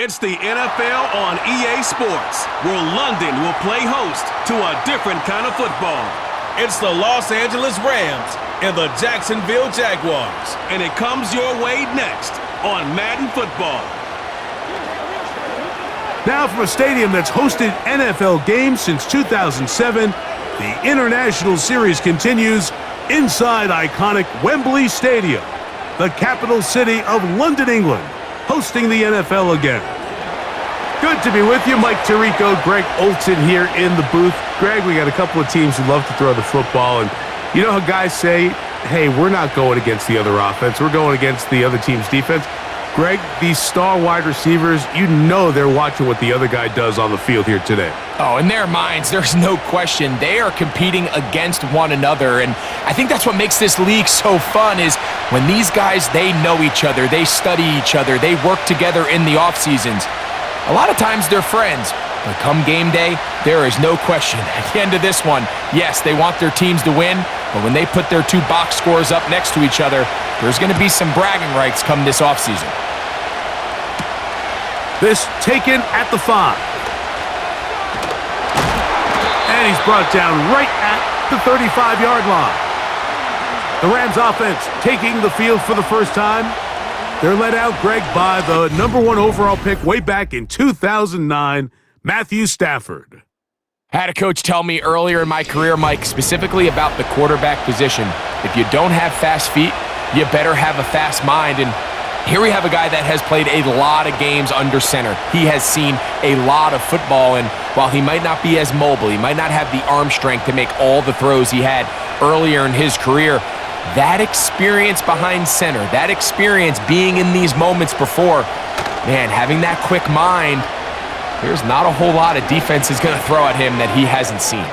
It's the NFL on EA Sports, where London will play host to a different kind of football. It's the Los Angeles Rams and the Jacksonville Jaguars, and it comes your way next on Madden Football. Now from a stadium that's hosted NFL games since 2007, the International Series continues inside iconic Wembley Stadium, the capital city of London, England, hosting the NFL again. Good to be with you. Mike Tirico, Greg Olson here in the booth. Greg, we got a couple of teams who love to throw the football, and you know how guys say, hey, we're not going against the other offense, we're going against the other team's defense. Greg, these star wide receivers, you know they're watching what the other guy does on the field here today. Oh, in their minds, there's no question. They are competing against one another, and I think that's what makes this league so fun is when these guys, they know each other, they study each other, they work together in the off seasons. A lot of times they're friends, but come game day, there is no question. At the end of this one, yes, they want their teams to win, but when they put their two box scores up next to each other, there's going to be some bragging rights come this offseason. This taken at the 5. And he's brought down right at the 35-yard line. The Rams offense taking the field for the first time. They're led out, Greg, by the #1 overall pick way back in 2009, Matthew Stafford. I had a coach tell me earlier in my career, Mike, specifically about the quarterback position. If you don't have fast feet, you better have a fast mind. And here we have a guy that has played a lot of games under center. He has seen a lot of football, and while he might not be as mobile, he might not have the arm strength to make all the throws he had earlier in his career, that experience behind center, that experience being in these moments before, man, having that quick mind, there's not a whole lot of defense is going to throw at him that he hasn't seen.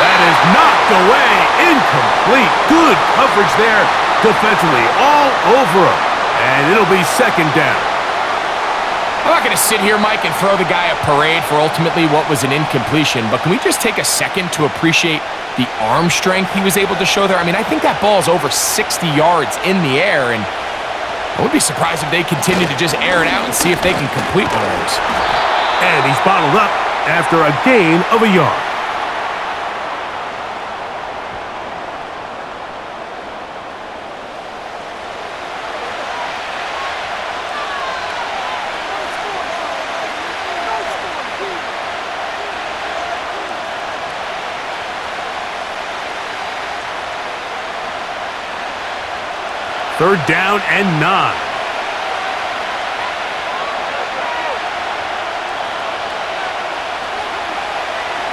That is knocked away, incomplete. Good coverage there defensively, all over him, and it'll be second down. I'm not going to sit here, Mike, and throw the guy a parade for ultimately what was an incompletion, but can we just take a second to appreciate the arm strength he was able to show there? I mean, I think that ball is over 60 yards in the air, and I wouldn't be surprised if they continue to just air it out and see if they can complete one of those. And he's bottled up after a gain of a yard. Third down and 9.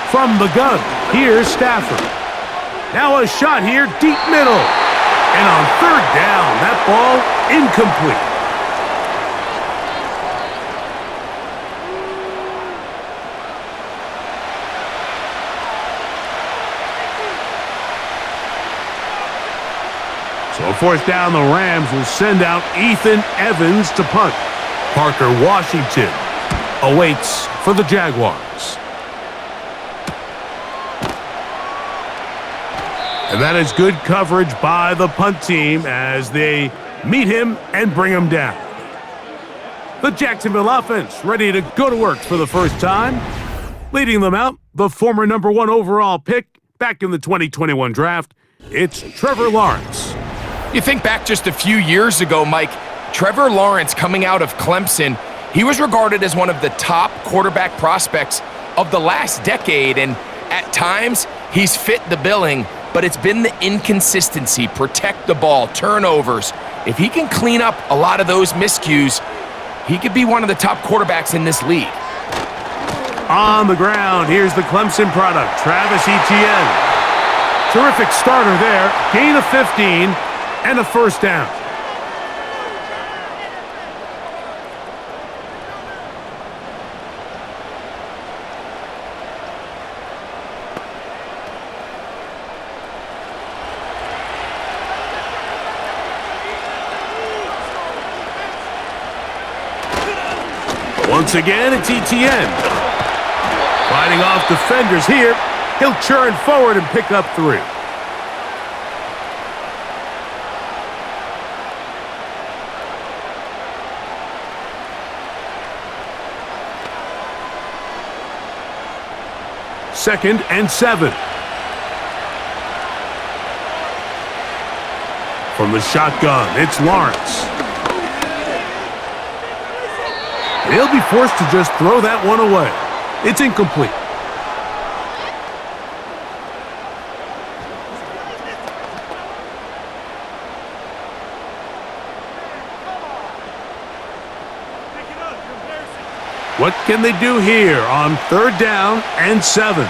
From the gun, here's Stafford. Now a shot here, deep middle. And on third down, that ball incomplete. So fourth down, the Rams will send out Ethan Evans to punt. Parker Washington awaits for the Jaguars. And that is good coverage by the punt team as they meet him and bring him down. The Jacksonville offense ready to go to work for the first time. Leading them out, the former #1 overall pick back in the 2021 draft, it's Trevor Lawrence. You think back just a few years ago, Mike, Trevor Lawrence coming out of Clemson, he was regarded as one of the top quarterback prospects of the last decade, and at times he's fit the billing, but it's been the inconsistency, protect the ball, turnovers. If he can clean up a lot of those miscues, he could be one of the top quarterbacks in this league. On the ground, here's the Clemson product, Travis Etienne. Terrific starter there, gain of 15. And a first down. Once again, it's Etienne. Fighting off defenders here. He'll churn forward and pick up 3. 2nd and 7. From the shotgun, it's Lawrence. He'll be forced to just throw that one away. It's incomplete. What can they do here on 3rd down and 7?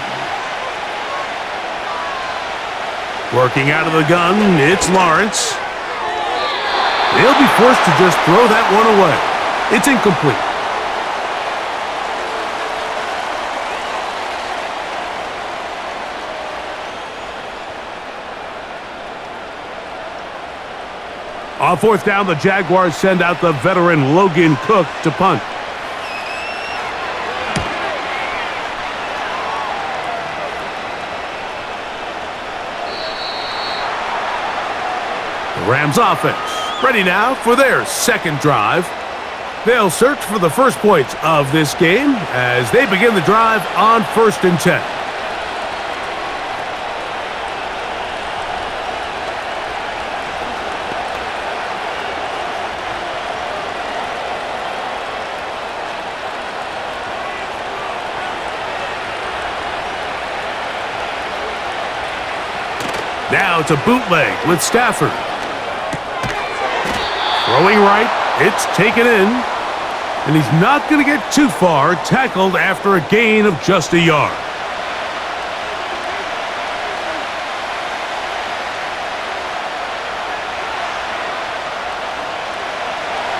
Working out of the gun, it's Lawrence. They'll be forced to just throw that one away. It's incomplete. On 4th down, the Jaguars send out the veteran Logan Cook to punt. Rams offense, ready now for their 2nd drive. They'll search for the first points of this game as they begin the drive on 1st and 10. Now it's a bootleg with Stafford. Throwing right, it's taken in, and he's not going to get too far, tackled after a gain of just a yard.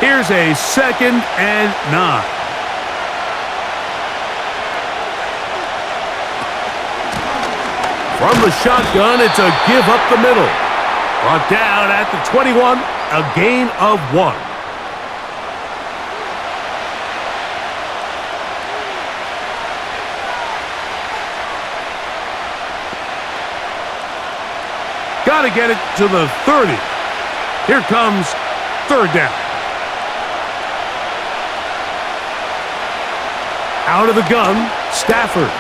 Here's a 2nd and 9. From the shotgun, it's a give up the middle. Brought down at the 21, a gain of 1. Got to get it to the 30. Here comes 3rd down. Out of the gun, Stafford.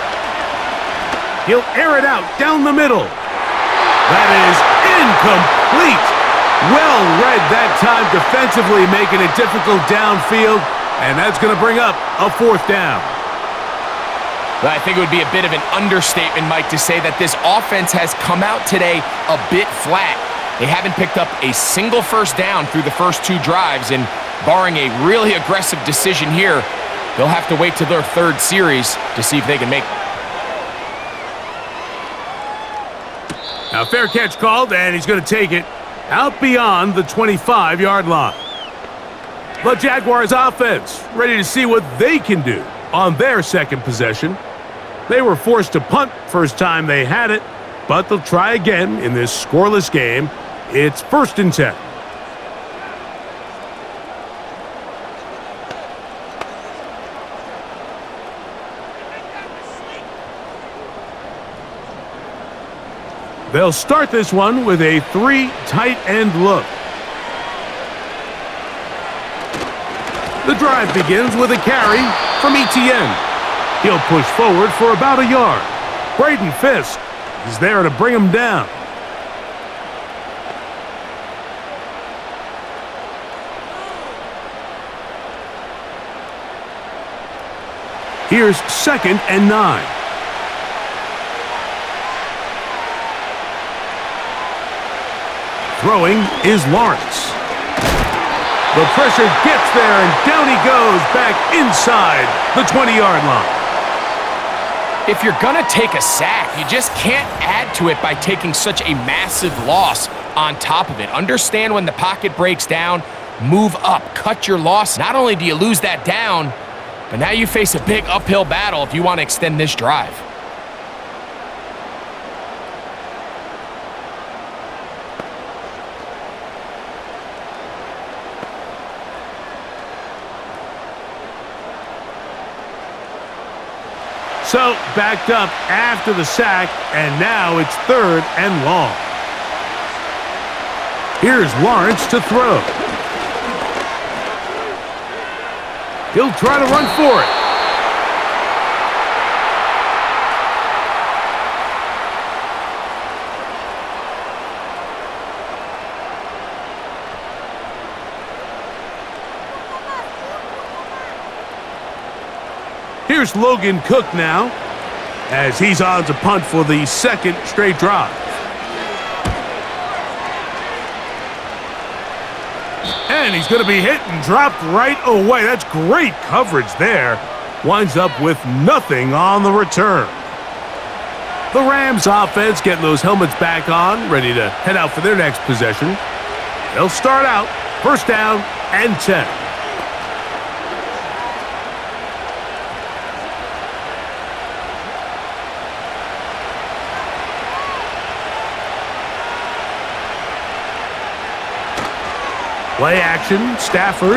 He'll air it out down the middle. That is incomplete. Well read that time defensively, making it difficult downfield, and that's going to bring up a 4th down. Well, I think it would be a bit of an understatement, Mike, to say that this offense has come out today a bit flat. They haven't picked up a single 1st down through the first 2 drives, and barring a really aggressive decision here, they'll have to wait till their 3rd series to see if they can make it. Now, fair catch called, and he's going to take it out beyond the 25-yard line. The Jaguars offense ready to see what they can do on their 2nd possession. They were forced to punt first time they had it, but they'll try again in this scoreless game. It's 1st and 10. They'll start this one with a 3 tight end look. The drive begins with a carry from ETN. He'll push forward for about a yard. Braden Fisk is there to bring him down. Here's 2nd and 9. Throwing is Lawrence. The pressure gets there, and down he goes back inside the 20-yard line. If you're going to take a sack, you just can't add to it by taking such a massive loss on top of it. Understand when the pocket breaks down, move up, cut your loss. Not only do you lose that down, but now you face a big uphill battle if you want to extend this drive. So, backed up after the sack, and now it's 3rd and long. Here's Lawrence to throw. He'll try to run for it. Here's Logan Cook now, as he's on to punt for the second straight drive. And he's going to be hit and dropped right away. That's great coverage there. Winds up with nothing on the return. The Rams offense getting those helmets back on, ready to head out for their next possession. They'll start out first down and 10. Play action, Stafford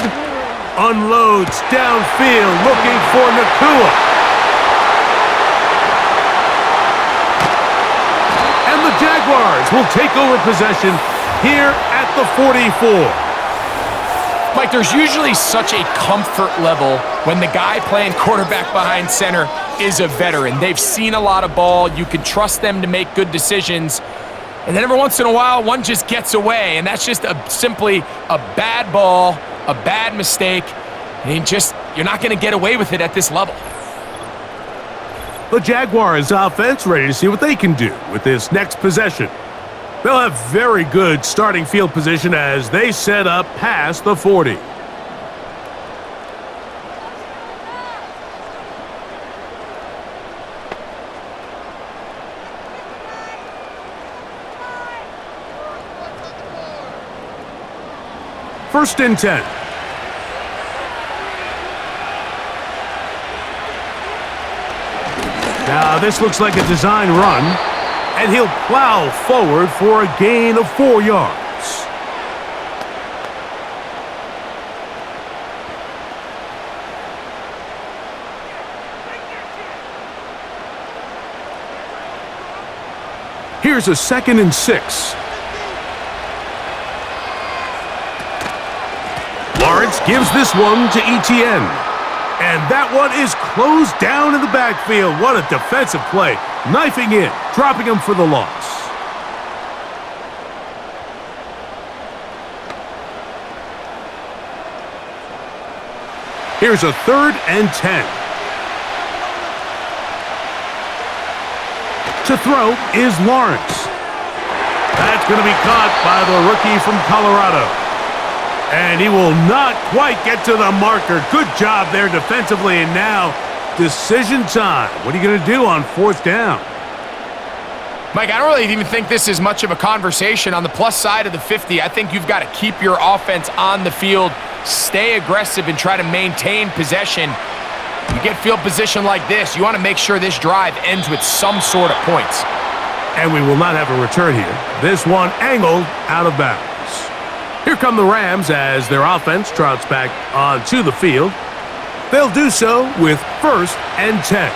unloads downfield, looking for Nakua. And the Jaguars will take over possession here at the 44. Mike, there's usually such a comfort level when the guy playing quarterback behind center is a veteran. They've seen a lot of ball. You can trust them to make good decisions. And then every once in a while, one just gets away, and that's just simply a bad ball, a bad mistake, and you're not going to get away with it at this level. The Jaguars offense ready to see what they can do with this next possession. They'll have very good starting field position as they set up past the 40. First and 10. Now this looks like a design run, and he'll plow forward for a gain of 4 yards. Here's a 2nd and 6. Lawrence gives this one to Etienne. And that one is closed down in the backfield. What a defensive play. Knifing in, dropping him for the loss. Here's a 3rd and 10. To throw is Lawrence. That's going to be caught by the rookie from Colorado. And he will not quite get to the marker. Good job there defensively. And now, decision time. What are you going to do on 4th down? Mike, I don't really even think this is much of a conversation. On the plus side of the 50, I think you've got to keep your offense on the field, stay aggressive, and try to maintain possession. You get field position like this, you want to make sure this drive ends with some sort of points. And we will not have a return here. This one angled out of bounds. Here come the Rams as their offense trots back onto the field. They'll do so with 1st and 10.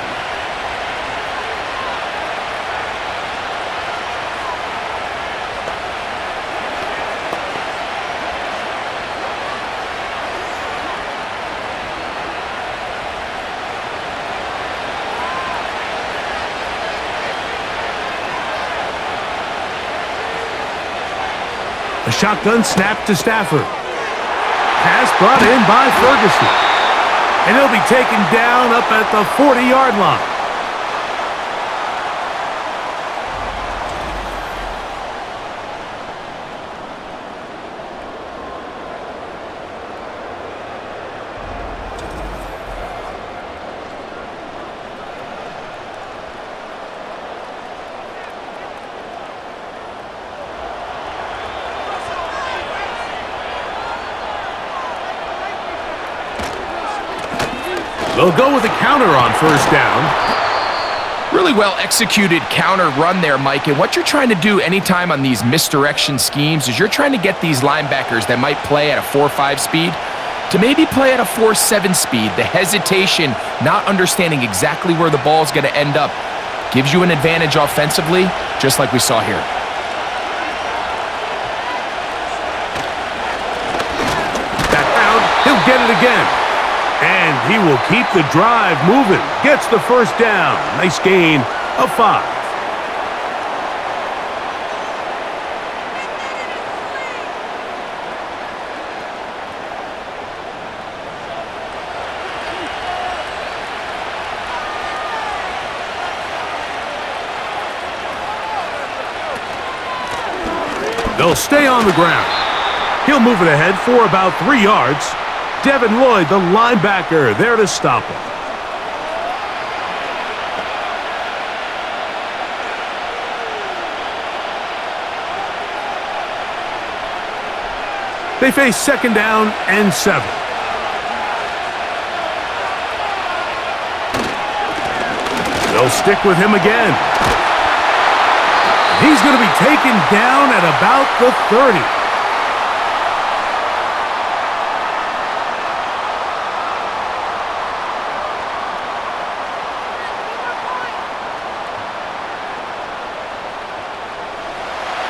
A shotgun snap to Stafford. Pass brought in by Ferguson. And he'll be taken down up at the 40-yard line. They'll go with a counter on 1st down. Really well executed counter run there, Mike. And what you're trying to do anytime on these misdirection schemes is you're trying to get these linebackers that might play at a 4.5 speed to maybe play at a 4.7 speed. The hesitation, not understanding exactly where the ball is going to end up, gives you an advantage offensively, just like we saw here. Back down, he'll get it again. And he will keep the drive moving. Gets the 1st down. Nice gain of 5. They'll stay on the ground. He'll move it ahead for about 3 yards. Devin Lloyd, the linebacker, there to stop him. They face 2nd down and 7. They'll stick with him again. He's going to be taken down at about the 30.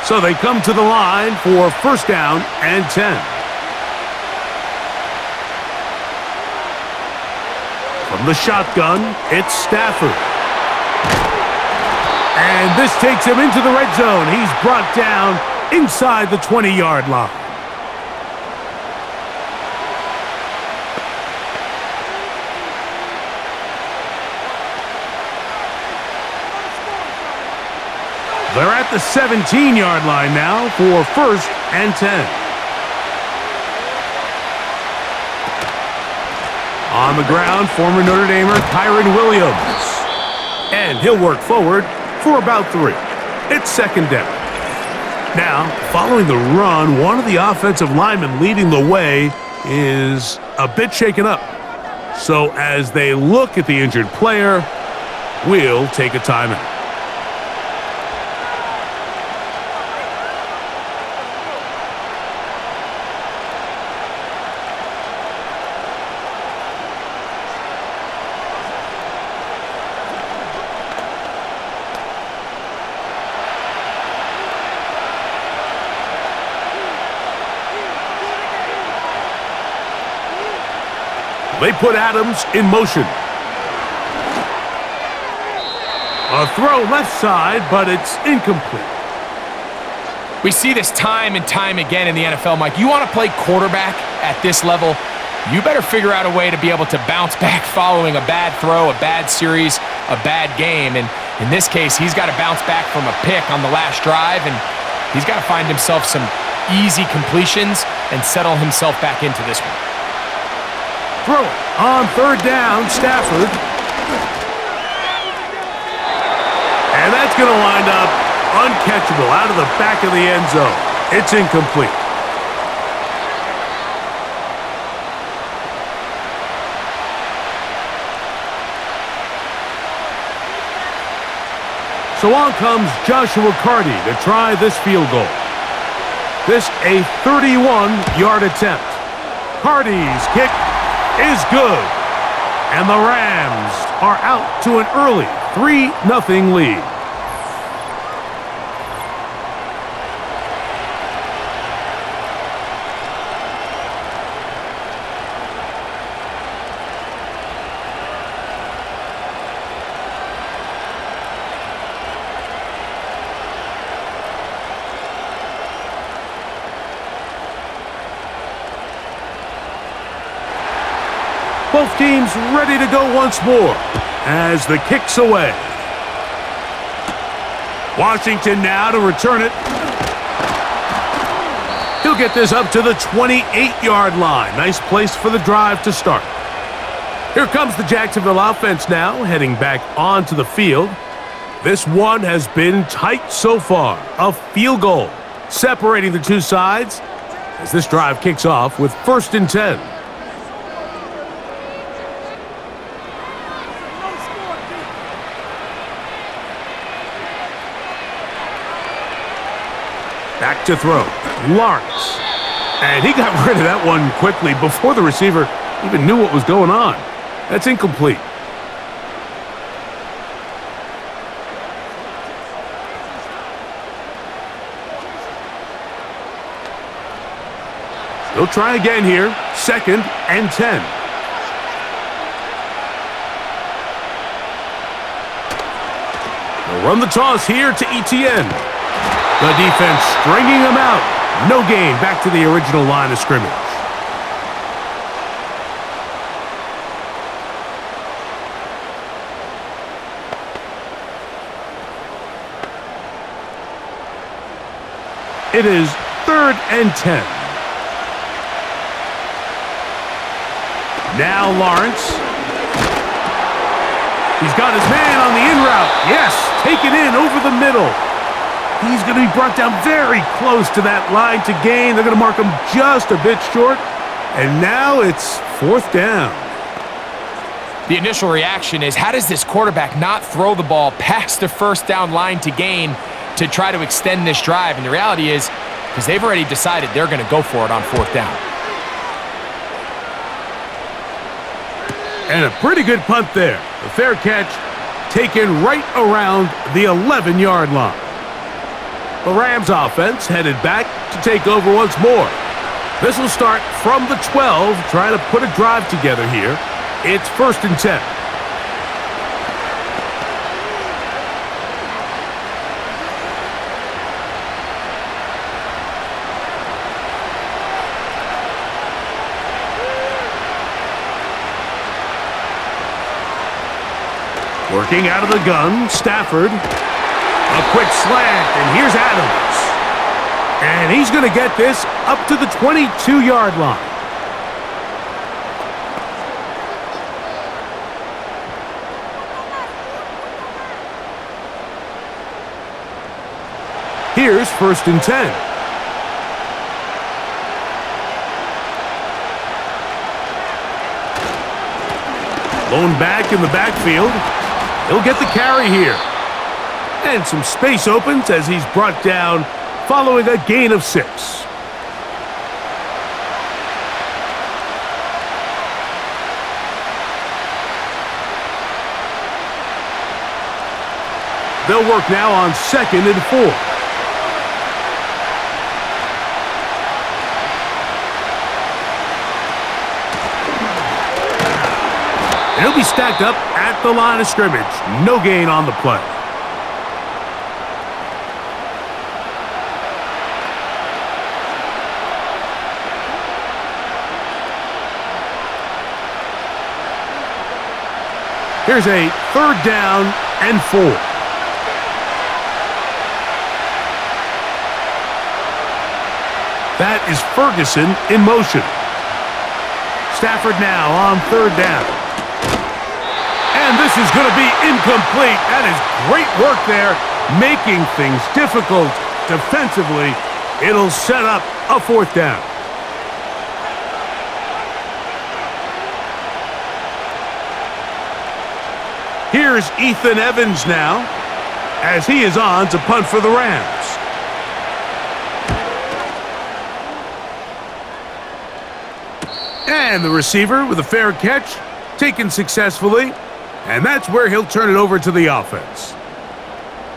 So they come to the line for 1st down and 10. From the shotgun, it's Stafford. And this takes him into the red zone. He's brought down inside the 20-yard line. They're at the 17-yard line now for 1st and 10. On the ground, former Notre Damer Kyron Williams. And he'll work forward for about 3. It's 2nd down. Now, following the run, one of the offensive linemen leading the way is a bit shaken up. So as they look at the injured player, we'll take a timeout. They put Adams in motion. A throw left side, but it's incomplete. We see this time and time again in the NFL, Mike. You want to play quarterback at this level, you better figure out a way to be able to bounce back following a bad throw, a bad series, a bad game. And in this case, he's got to bounce back from a pick on the last drive, and he's got to find himself some easy completions and settle himself back into this one. Throw it on 3rd down, Stafford. And that's going to wind up uncatchable out of the back of the end zone. It's incomplete. So on comes Joshua Carty to try this field goal. This a 31-yard attempt. Carty's kick is good. And the Rams are out to an early 3-0 lead. Both teams ready to go once more as the kick's away. Washington now to return it. He'll get this up to the 28-yard line. Nice place for the drive to start. Here comes the Jacksonville offense now, heading back onto the field. This one has been tight so far. A field goal separating the two sides as this drive kicks off with 1st and 10. Back to throw. Lawrence. And he got rid of that one quickly before the receiver even knew what was going on. That's incomplete. They'll try again here. 2nd and 10. They'll run the toss here to Etienne. The defense stringing him out. No gain back to the original line of scrimmage. It is 3rd and 10. Now Lawrence. He's got his man on the in route. Yes, take it in over the middle. He's going to be brought down very close to that line to gain. They're going to mark him just a bit short. And now it's 4th down. The initial reaction is, how does this quarterback not throw the ball past the 1st down line to gain to try to extend this drive? And the reality is, because they've already decided they're going to go for it on 4th down. And a pretty good punt there. A fair catch taken right around the 11-yard line. The Rams offense headed back to take over once more. This will start from the 12, trying to put a drive together here. It's 1st and 10. Working out of the gun, Stafford. A quick slant, and here's Adams. And he's going to get this up to the 22-yard line. Here's 1st and 10. Lone back in the backfield. He'll get the carry here. And some space opens as he's brought down following a gain of 6. They'll work now on 2nd and 4. And he'll be stacked up at the line of scrimmage. No gain on the play. Here's a 3rd down and 4. That is Ferguson in motion. Stafford now on 3rd down. And this is going to be incomplete. That is great work there, making things difficult defensively. It'll set up a 4th down. Here's Ethan Evans now, as he is on to punt for the Rams. And the receiver with a fair catch, taken successfully, and that's where he'll turn it over to the offense.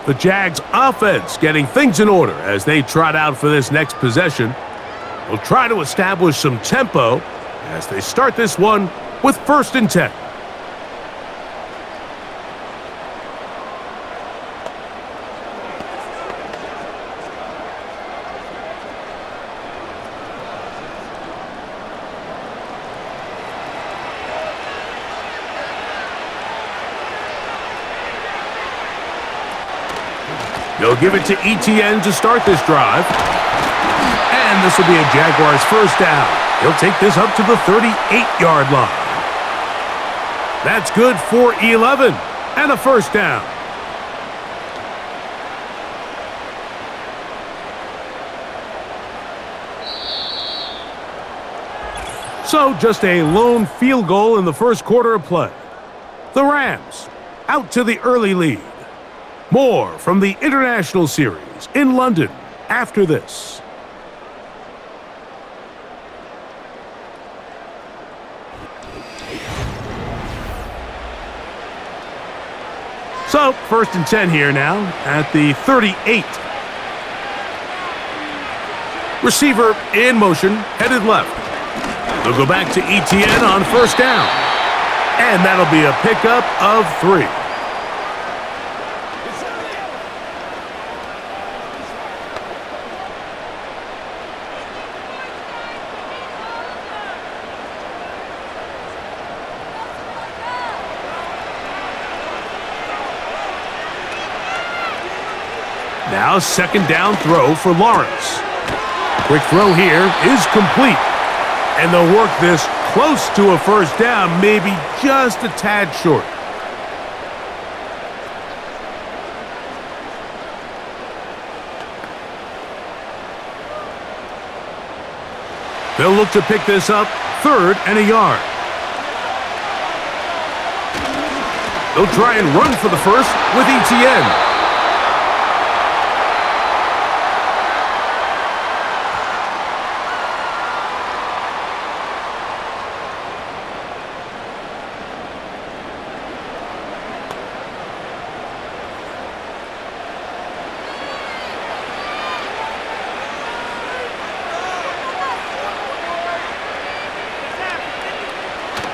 The Jags offense getting things in order as they trot out for this next possession. Will try to establish some tempo as they start this one with 1st and 10. They'll give it to ETN to start this drive. And this will be a Jaguars 1st down. He'll take this up to the 38-yard line. That's good for 11 and a 1st down. So just a lone field goal in the 1st quarter of play. The Rams out to the early lead. More from the International Series in London after this. So, 1st and 10 here now at the 38. Receiver in motion, headed left. They'll go back to ETN on 1st down. And that'll be a pickup of 3. Now second down throw for Lawrence. Quick throw here is complete. And they'll work this close to a first down, maybe just a tad short. They'll look to pick this up, 3rd and a yard. They'll try and run for the first with ETN.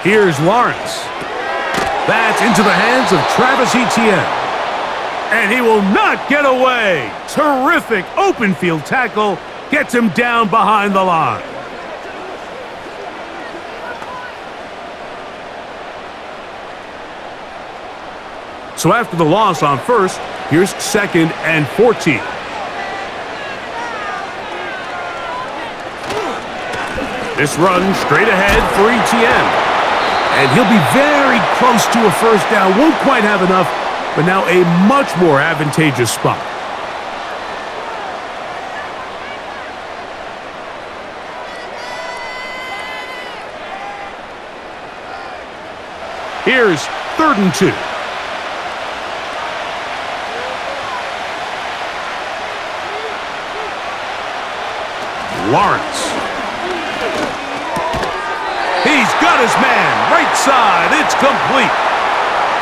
Here's Lawrence. That's into the hands of Travis Etienne. And he will not get away. Terrific open field tackle. Gets him down behind the line. So after the loss on first, here's 2nd and 14. This run straight ahead for Etienne. And he'll be very close to a first down. Won't quite have enough, but now a much more advantageous spot. Here's 3rd and 2. Lawrence. He's got his man, right side, it's complete.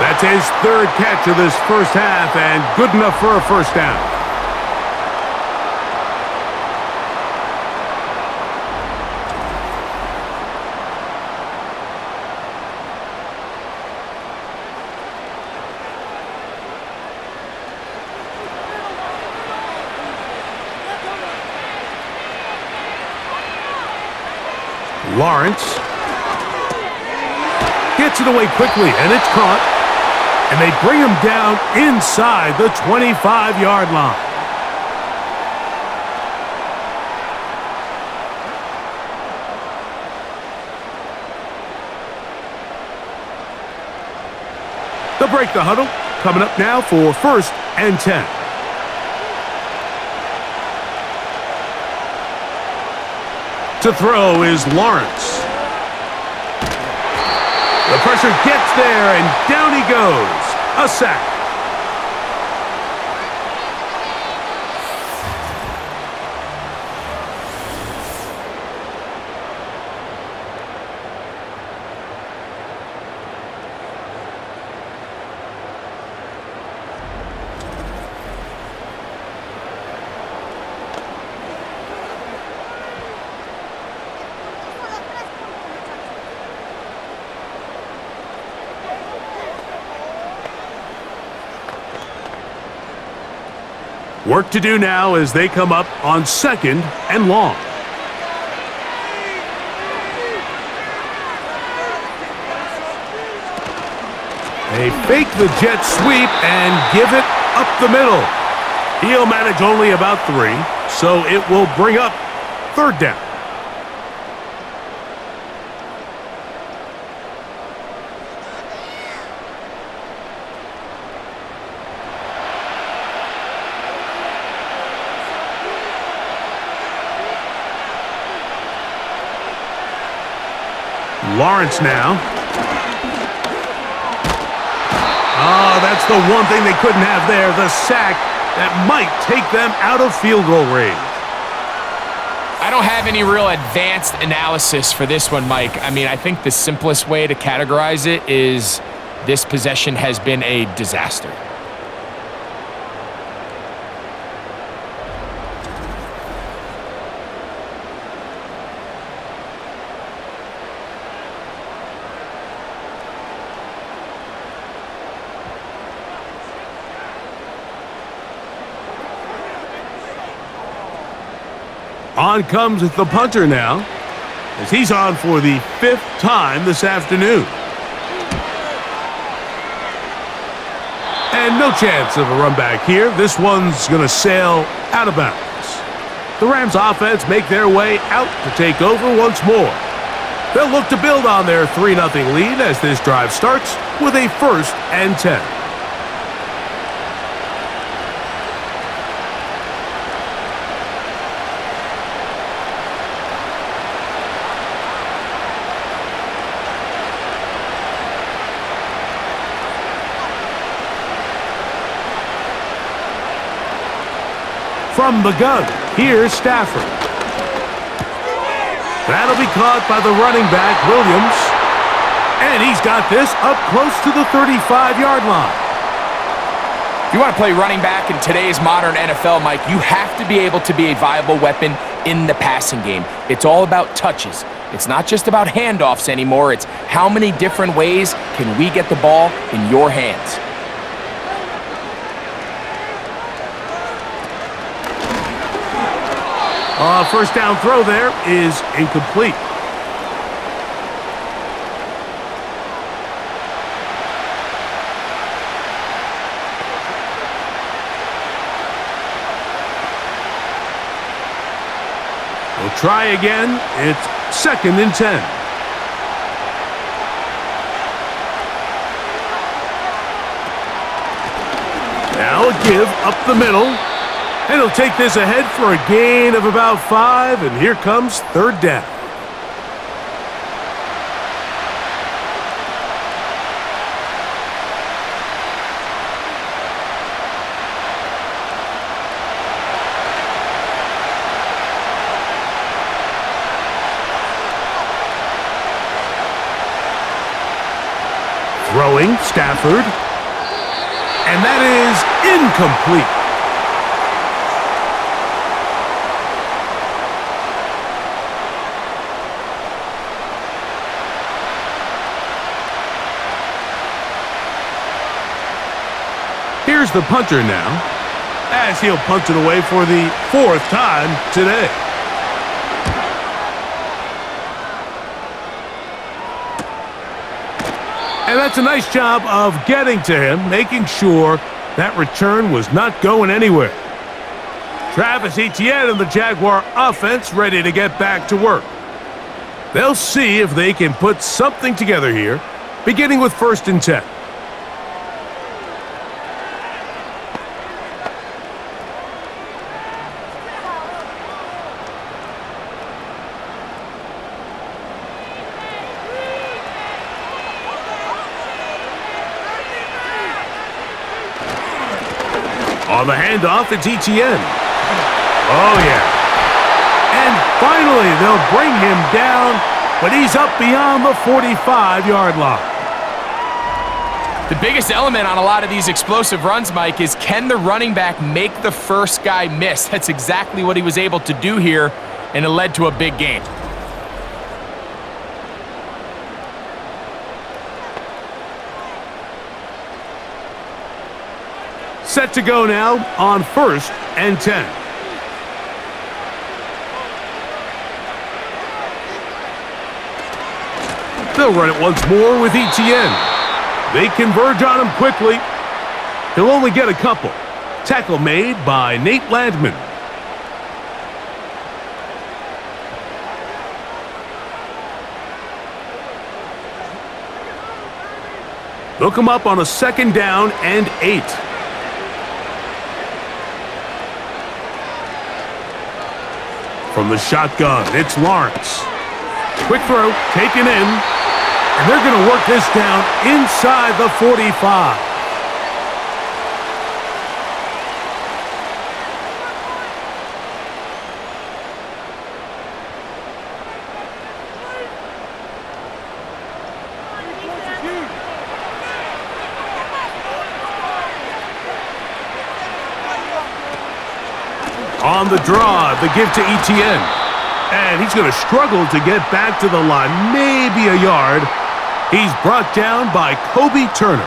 That's his 3rd catch of this first half and good enough for a first down. Lawrence gets it away quickly, and it's caught. And they bring him down inside the 25-yard line. They'll break the huddle. Coming up now for 1st and 10. To throw is Lawrence. The pressure gets there, and down he goes. A sack. Work to do now as they come up on 2nd and long. They fake the jet sweep and give it up the middle. He'll manage only about 3, so it will bring up 3rd down. Lawrence now. Oh, that's the one thing they couldn't have there, the sack that might take them out of field goal range. I don't have any real advanced analysis for this one, Mike. I mean, I think the simplest way to categorize it is this possession has been a disaster. On comes the punter now, as he's on for the 5th time this afternoon. And no chance of a run back here. This one's going to sail out of bounds. The Rams offense make their way out to take over once more. They'll look to build on their 3-0 lead as this drive starts with a 1st and 10. From the gun, here's Stafford. That'll be caught by the running back, Williams. And he's got this up close to the 35-yard line. If you want to play running back in today's modern NFL, Mike, you have to be able to be a viable weapon in the passing game. It's all about touches. It's not just about handoffs anymore. It's how many different ways can we get the ball in your hands. First down throw there is incomplete. We'll try again. It's 2nd and 10. Now a give up the middle. And he'll take this ahead for a gain of about 5, and here comes 3rd down. Throwing, Stafford. And that is incomplete. Here's the punter now, as he'll punt it away for the 4th time today. And that's a nice job of getting to him, making sure that return was not going anywhere. Travis Etienne and the Jaguar offense ready to get back to work. They'll see if they can put something together here, beginning with 1st and 10. On the handoff, it's Etienne. Oh, yeah. And finally, they'll bring him down, but he's up beyond the 45-yard line. The biggest element on a lot of these explosive runs, Mike, is can the running back make the first guy miss? That's exactly what he was able to do here, and it led to a big gain. Set to go now on 1st and 10. They'll run it once more with Etienne. They converge on him quickly. He'll only get a couple. Tackle made by Nate Landman. They'll come up on a 2nd down and 8. From the shotgun, it's Lawrence. Quick throw, taken in, and they're going to work this down inside the 45. On the draw, the give to Etienne. And he's going to struggle to get back to the line, maybe a yard. He's brought down by Kobe Turner.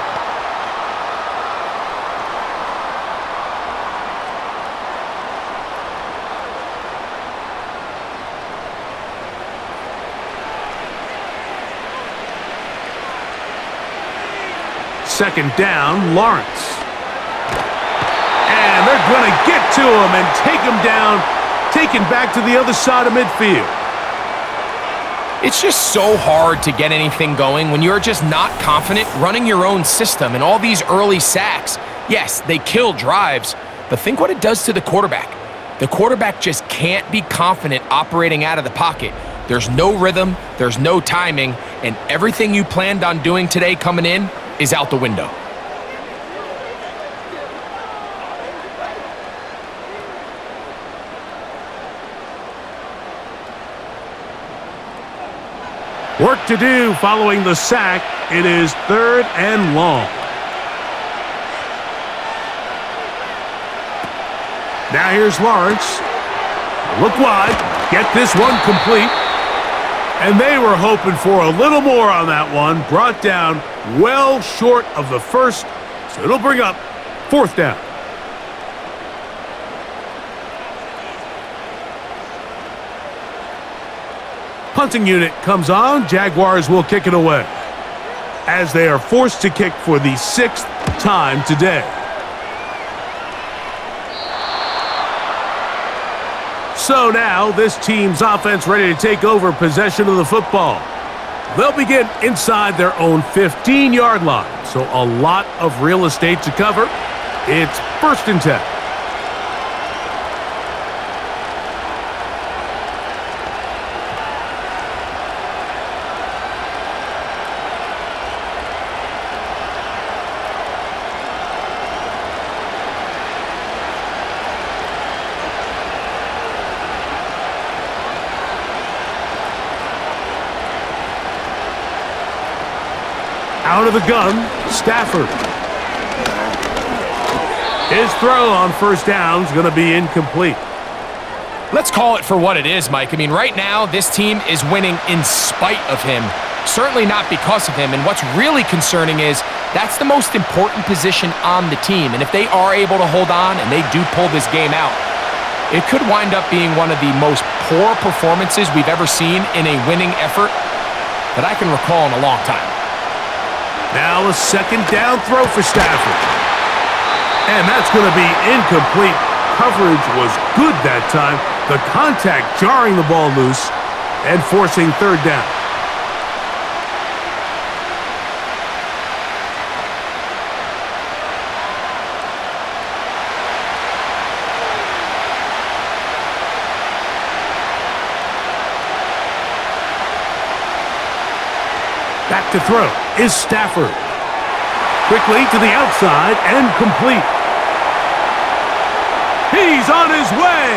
Second down, Lawrence. going to get to him and take him down, taken back to the other side of midfield. It's just so hard to get anything going when you're just not confident running your own system, and all these early sacks, yes, they kill drives, but think what it does to the quarterback. The quarterback just can't be confident operating out of the pocket. There's no rhythm, there's no timing, and everything you planned on doing today coming in is out the window. Work to do following the sack. It is 3rd and long. Now here's Lawrence. Look wide. Get this one complete. And they were hoping for a little more on that one. Brought down well short of the first. So it'll bring up 4th down. Punting unit comes on. Jaguars will kick it away as they are forced to kick for the 6th time today. So now this team's offense ready to take over possession of the football. They'll begin inside their own 15-yard line, so a lot of real estate to cover. It's 1st and 10. Out of the gun, Stafford. His throw on 1st down is going to be incomplete. Let's call it for what it is, Mike. I mean, right now, this team is winning in spite of him, certainly not because of him. And what's really concerning is that's the most important position on the team. And if they are able to hold on and they do pull this game out, it could wind up being one of the most poor performances we've ever seen in a winning effort that I can recall in a long time. Now a 2nd down throw for Stafford. And that's going to be incomplete. Coverage was good that time. The contact jarring the ball loose and forcing 3rd down. Back to throw is Stafford. Quickly to the outside and complete. He's on his way.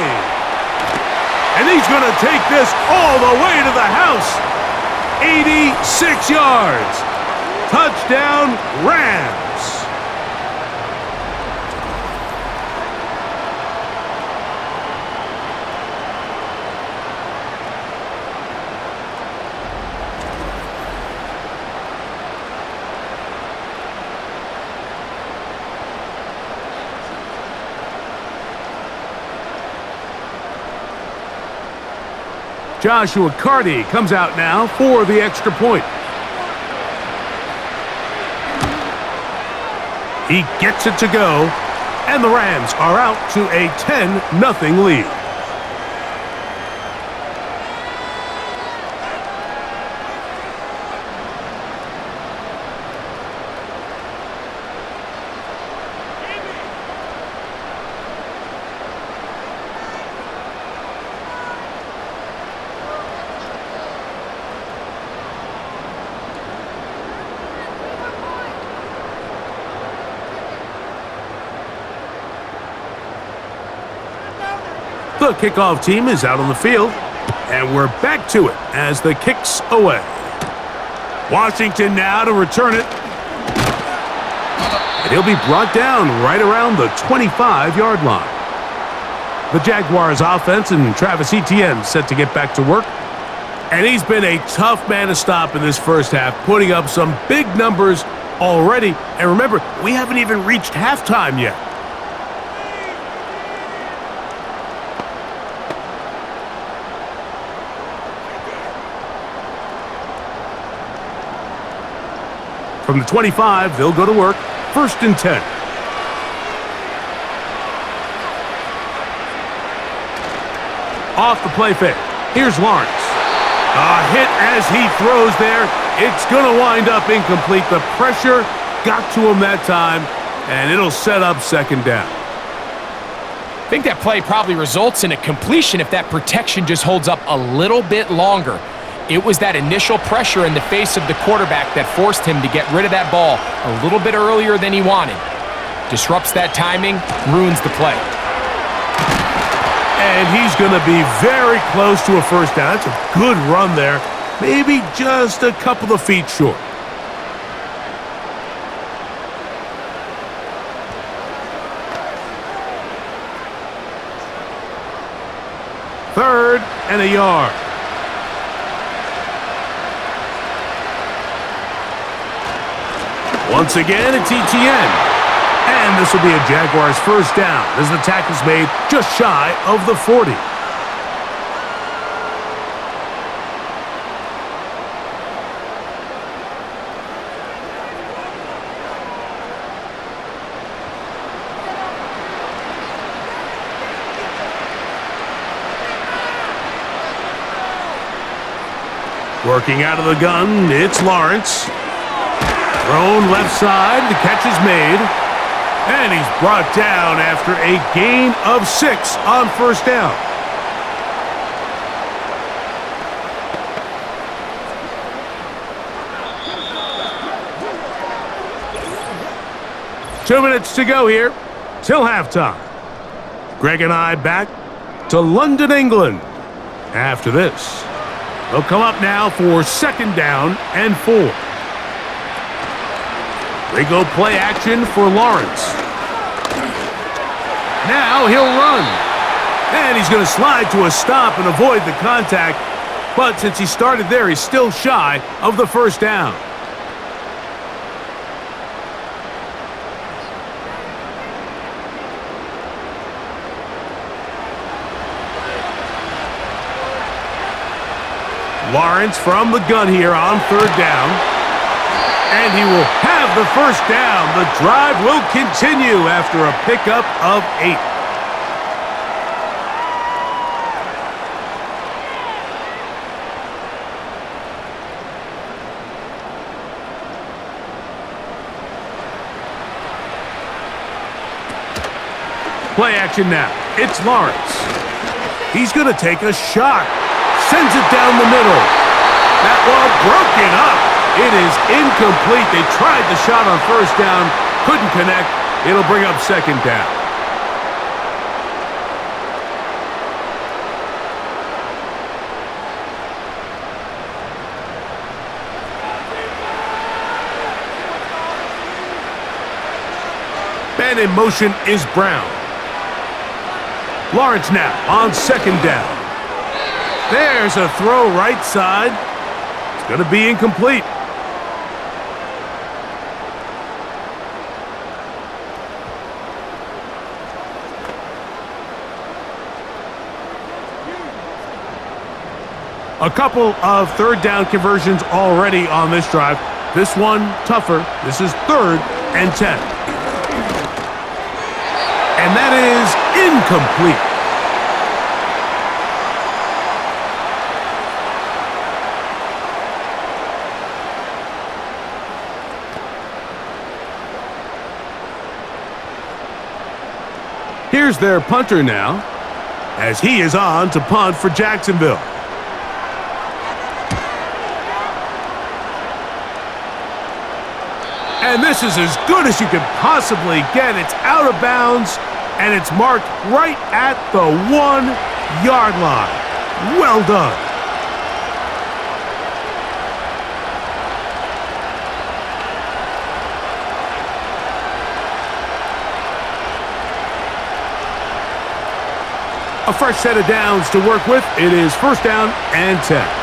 And he's going to take this all the way to the house. 86 yards. Touchdown, Rams. Joshua Carty comes out now for the extra point. He gets it to go, and the Rams are out to a 10-0 lead. The kickoff team is out on the field, and we're back to it as the kick's away. Washington now to return it. And he'll be brought down right around the 25-yard line. The Jaguars offense and Travis Etienne set to get back to work. And he's been a tough man to stop in this first half, putting up some big numbers already. And remember, we haven't even reached halftime yet. From the 25, they'll go to work. 1st and 10. Off the play fake. Here's Lawrence. A hit as he throws there. It's going to wind up incomplete. The pressure got to him that time, and it'll set up second down. I think that play probably results in a completion if that protection just holds up a little bit longer. It was that initial pressure in the face of the quarterback that forced him to get rid of that ball a little bit earlier than he wanted. Disrupts that timing, ruins the play. And he's going to be very close to a first down. That's a good run there. Maybe just a couple of feet short. Third and a yard. Once again, it's ETN. And this will be a Jaguars first down as the tackle's made just shy of the 40. Working out of the gun, it's Lawrence. Thrown left side, the catch is made. And he's brought down after a gain of 6 on first down. Two minutes to go here till halftime. Greg and I back to London, England. After this, they'll come up now for second down and 4. They go play action for Lawrence. Now he'll run. And he's going to slide to a stop and avoid the contact. But since he started there, he's still shy of the first down. Lawrence from the gun here on third down. And he will have the first down. The drive will continue after a pickup of 8. Play action now. It's Lawrence. He's going to take a shot. Sends it down the middle. That ball broken up. It is incomplete. They tried the shot on first down, couldn't connect. It'll bring up second down. Man in motion is Brown. Lawrence now on second down. There's a throw right side. It's going to be incomplete. A couple of third down conversions already on this drive. This one tougher. This is 3rd and 10. And that is incomplete. Here's their punter now, as he is on to punt for Jacksonville. And this is as good as you can possibly get. It's out of bounds, and it's marked right at the 1-yard line. Well done. A fresh set of downs to work with. It is first down and 10.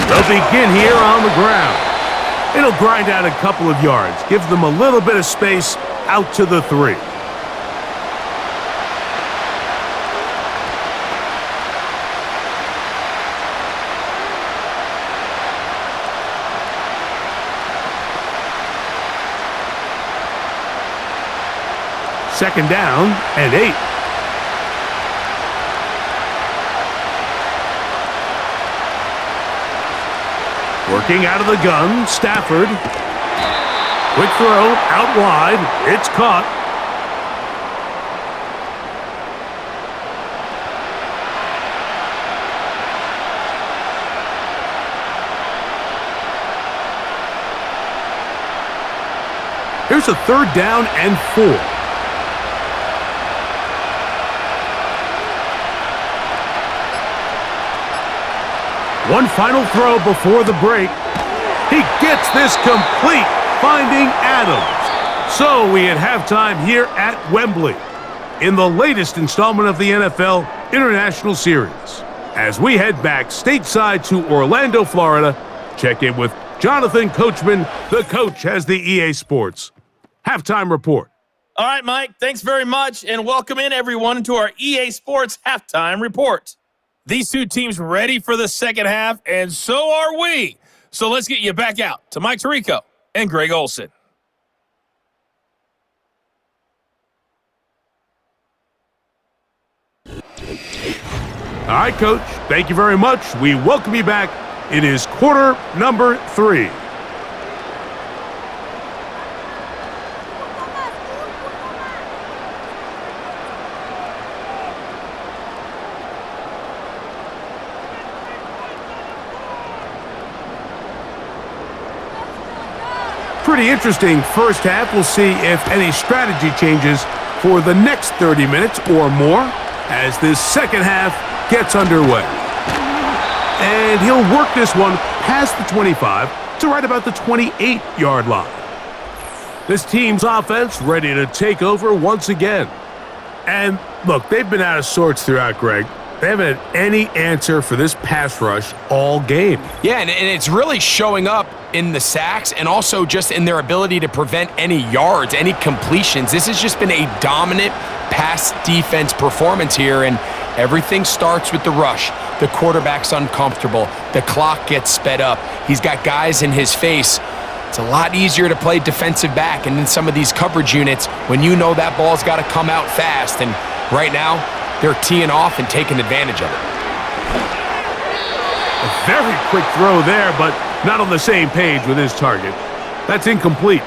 They'll begin here on the ground. It'll grind out a couple of yards. Gives them a little bit of space out to the 3. second down and 8. Working out of the gun, Stafford. Quick throw, out wide. It's caught. Here's a third down and 4. One final throw before the break. He gets this complete, finding Adams. So we at halftime here at Wembley in the latest installment of the NFL International Series. As we head back stateside to Orlando, Florida, check in with Jonathan Coachman. The coach has the EA Sports halftime report. All right, Mike, thanks very much, and welcome in everyone to our EA Sports halftime report. These two teams ready for the second half, and so are we. So let's get you back out to Mike Tirico and Greg Olson. All right, Coach, thank you very much. We welcome you back. It is quarter number 3. Pretty interesting first half. We'll see if any strategy changes for the next 30 minutes or more as this second half gets underway. And he'll work this one past the 25 to right about the 28-yard line. This team's offense ready to take over once again. And look, they've been out of sorts throughout, Greg. They haven't had any answer for this pass rush all game. Yeah, and it's really showing up in the sacks and also just in their ability to prevent any yards, any completions. This has just been a dominant pass defense performance here, and everything starts with the rush. The quarterback's uncomfortable. The clock gets sped up. He's got guys in his face. It's a lot easier to play defensive back and in some of these coverage units when you know that ball's got to come out fast, and right now, they're teeing off and taking advantage of it. A very quick throw there, but not on the same page with his target. That's incomplete.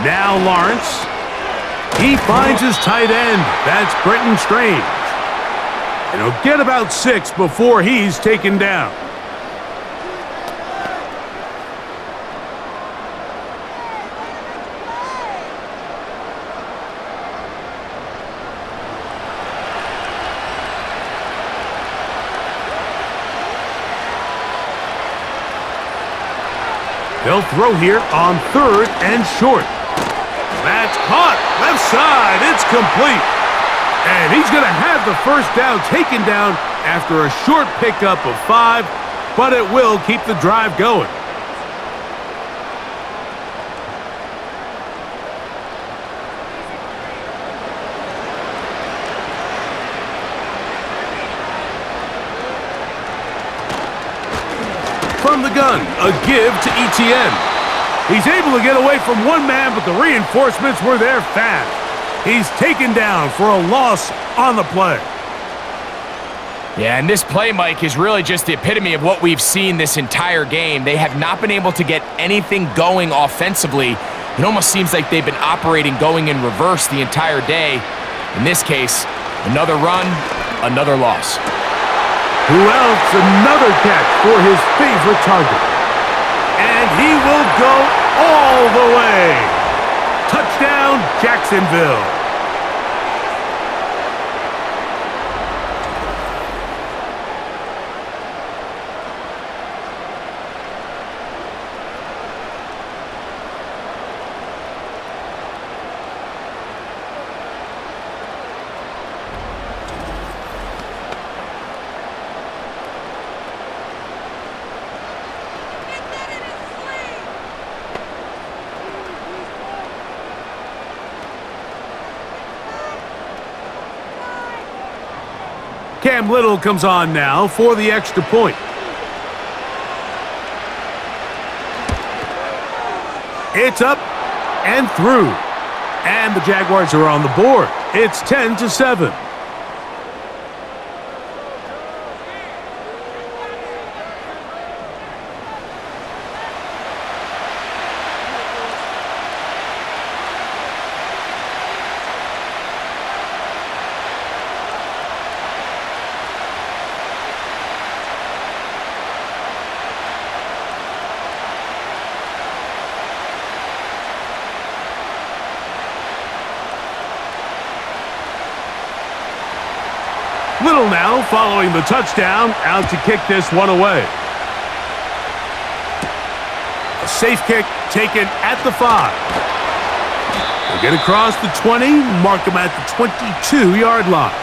Now Lawrence. He finds his tight end. That's Brenton Strange. And he'll get about 6 before he's taken down. They'll throw here on 3rd and short. That's caught. Left side. It's complete. And he's going to have the first down taken down after a short pickup of 5, but it will keep the drive going. From the gun, a give to Etienne. He's able to get away from one man, but the reinforcements were there fast. He's taken down for a loss on the play. Yeah, and this play, Mike, is really just the epitome of what we've seen this entire game. They have not been able to get anything going offensively. It almost seems like they've been operating going in reverse the entire day. In this case, another run, another loss. Who else? Another catch for his favorite target. And he will go all the way. Touchdown, Jacksonville. Cam Little comes on now for the extra point. It's up and through. And the Jaguars are on the board. It's 10-7. Little now following the touchdown, out to kick this one away. A safe kick taken at the 5. They'll get across the 20, mark them at the 22-yard line.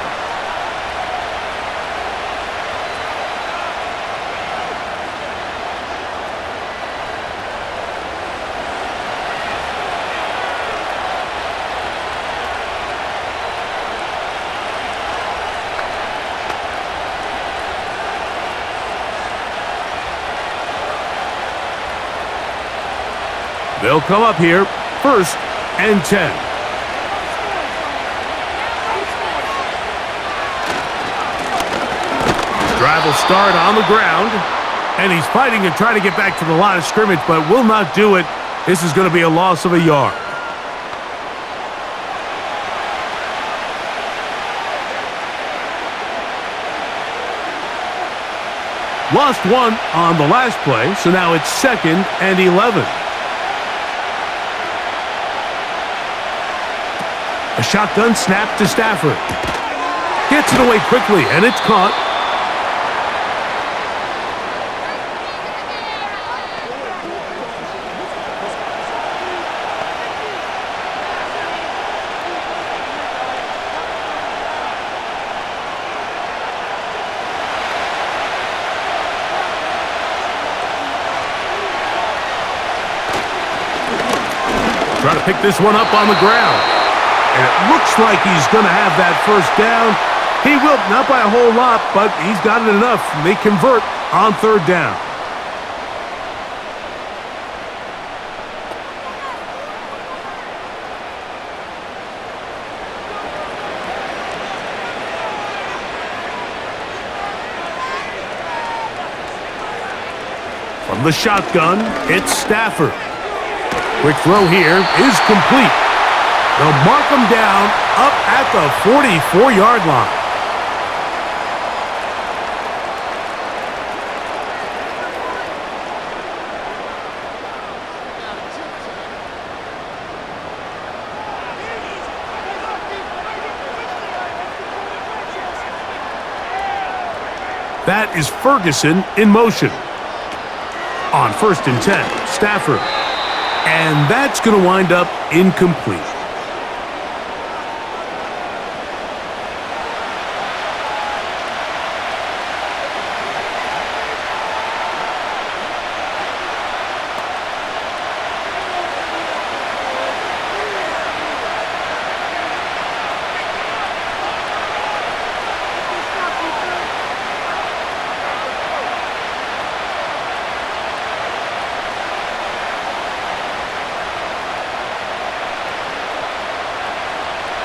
They'll come up here, 1st and 10. Drive will start on the ground, and he's fighting and trying to get back to the line of scrimmage, but will not do it. This is going to be a loss of a yard. Lost one on the last play, so now it's 2nd and 11. A shotgun snap to Stafford. Gets it away quickly, and it's caught. Trying to pick this one up on the ground. And it looks like he's going to have that 1st down. He will, not by a whole lot, but he's got it enough. They convert on 3rd down. From the shotgun, it's Stafford. Quick throw here is complete. They'll mark him down up at the 44-yard line. That is Ferguson in motion. On 1st and 10, Stafford. And that's going to wind up incomplete.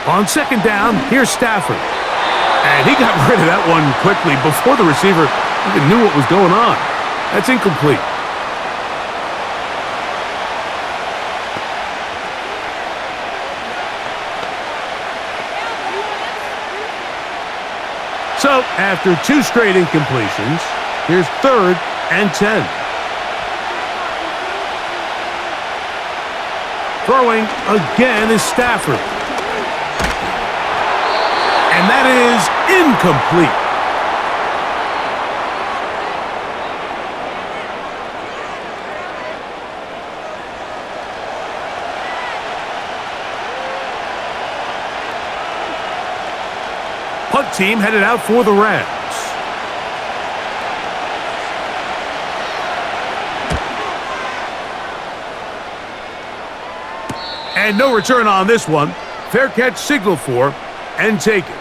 On 2nd down, here's Stafford. And he got rid of that one quickly before the receiver even knew what was going on. That's incomplete. So, after 2 straight incompletions, here's 3rd and 10. Throwing again is Stafford. And that is incomplete. Punt team headed out for the Rams. And no return on this one. Fair catch signaled for and taken.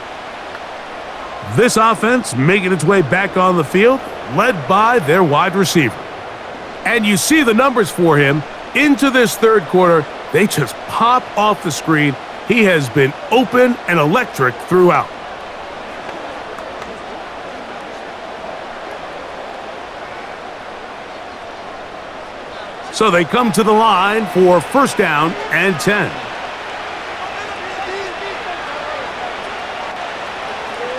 This offense making its way back on the field, led by their wide receiver. And you see the numbers for him into this third quarter. They just pop off the screen. He has been open and electric throughout. So they come to the line for first down and 10.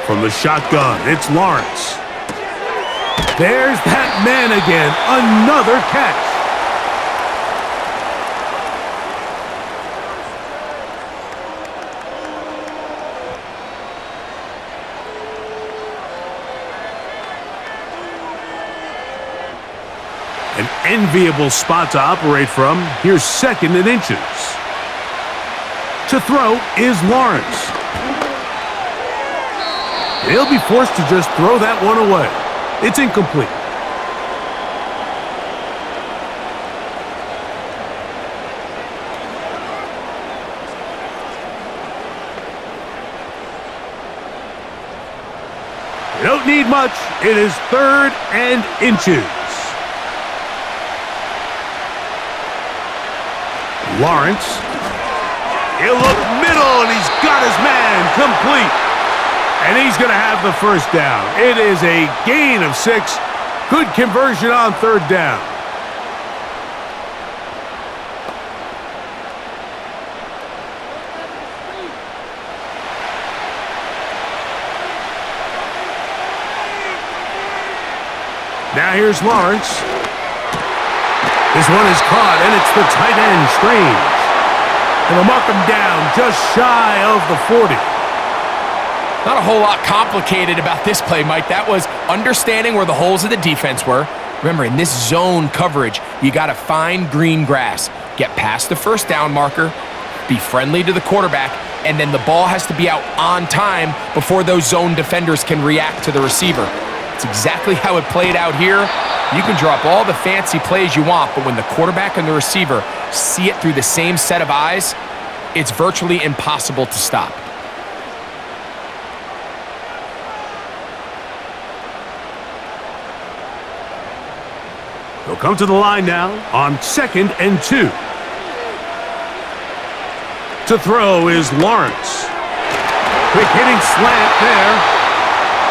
From the shotgun, it's Lawrence. There's that man again. Another catch. An enviable spot to operate from. Here's second and inches. To throw is Lawrence. He'll be forced to just throw that one away. It's incomplete. You don't need much. It is third and inches. Lawrence. He'll look middle, and he's got his man complete. And he's going to have the first down. It is a gain of 6. Good conversion on third down. Now here's Lawrence. This one is caught, and it's the tight end, Strange. And they'll mark him down just shy of the 40. Not a whole lot complicated about this play, Mike. That was understanding where the holes of the defense were. Remember, in this zone coverage, you got to find green grass. Get past the first down marker, be friendly to the quarterback, and then the ball has to be out on time before those zone defenders can react to the receiver. It's exactly how it played out here. You can drop all the fancy plays you want, but when the quarterback and the receiver see it through the same set of eyes, it's virtually impossible to stop. They'll come to the line now on 2nd and 2. To throw is Lawrence. Quick hitting slant there.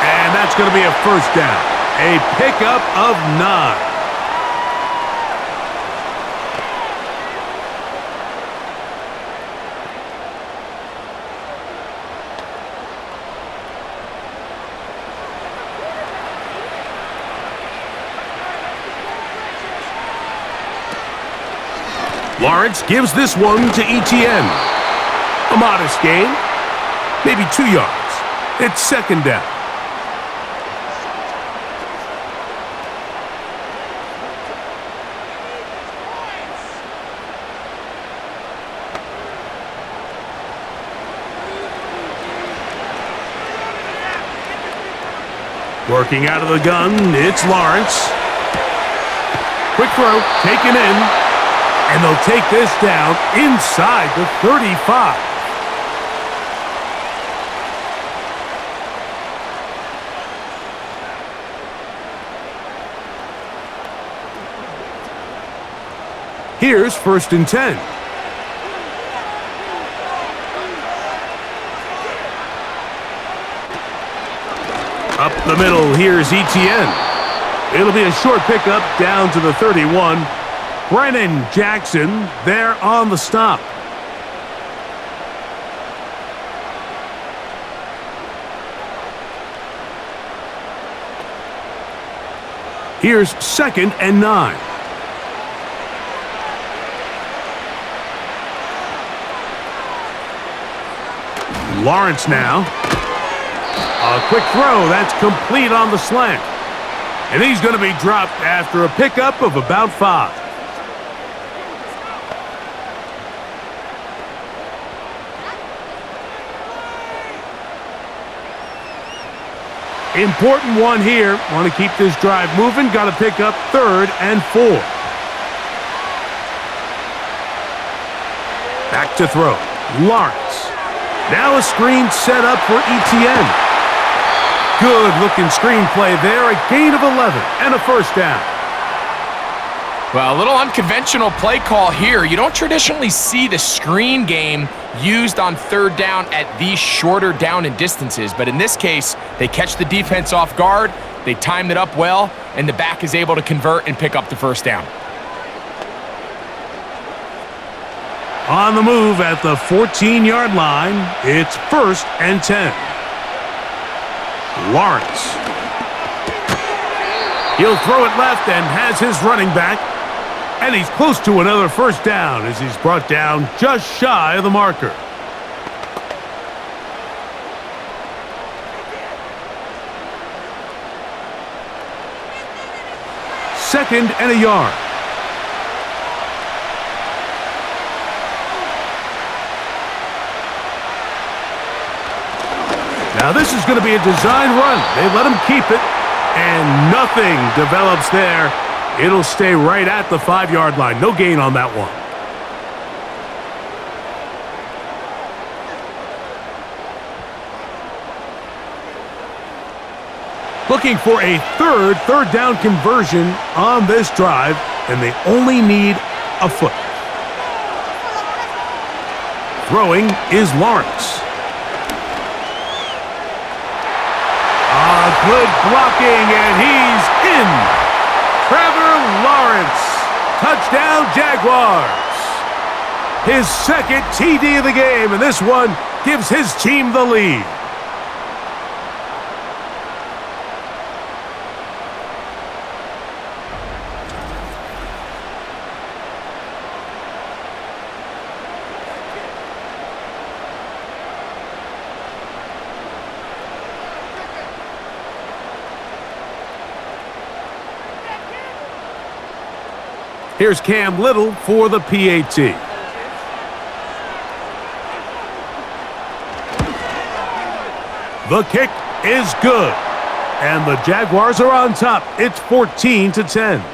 And that's going to be a first down. A pickup of 9. Lawrence gives this one to Etienne. A modest gain, maybe 2 yards. It's second down. Working out of the gun, it's Lawrence. Quick throw, taken in. And they'll take this down inside the 35. Here's first and 10. Up the middle, here's Etienne. It'll be a short pickup down to the 31. Brennan Jackson there on the stop. Here's 2nd and 9. Lawrence now. A quick throw. That's complete on the slant. And he's going to be dropped after a pickup of about 5. Important one here. Want to keep this drive moving. Got to pick up 3rd and 4. Back to throw. Lawrence. Now a screen set up for Etienne. Good-looking screenplay there, a gain of 11 and a first down. Well, a little unconventional play call here. You don't traditionally see the screen game used on third down at these shorter down and distances, but in this case, they catch the defense off guard, they timed it up well, and the back is able to convert and pick up the first down. On the move at the 14-yard line, it's 1st and 10. Lawrence. He'll throw it left and has his running back. And he's close to another first down as he's brought down just shy of the marker. Second and a yard. Now this is going to be a design run. They let him keep it, and nothing develops there. It'll stay right at the 5-yard line. No gain on that one. Looking for a third down conversion on this drive, and they only need a foot. Throwing is Lawrence. Good blocking, and he's in. Trevor Lawrence, touchdown Jaguars. His second TD of the game, and this one gives his team the lead. Here's Cam Little for the PAT. The kick is good, and the Jaguars are on top. It's 14-10.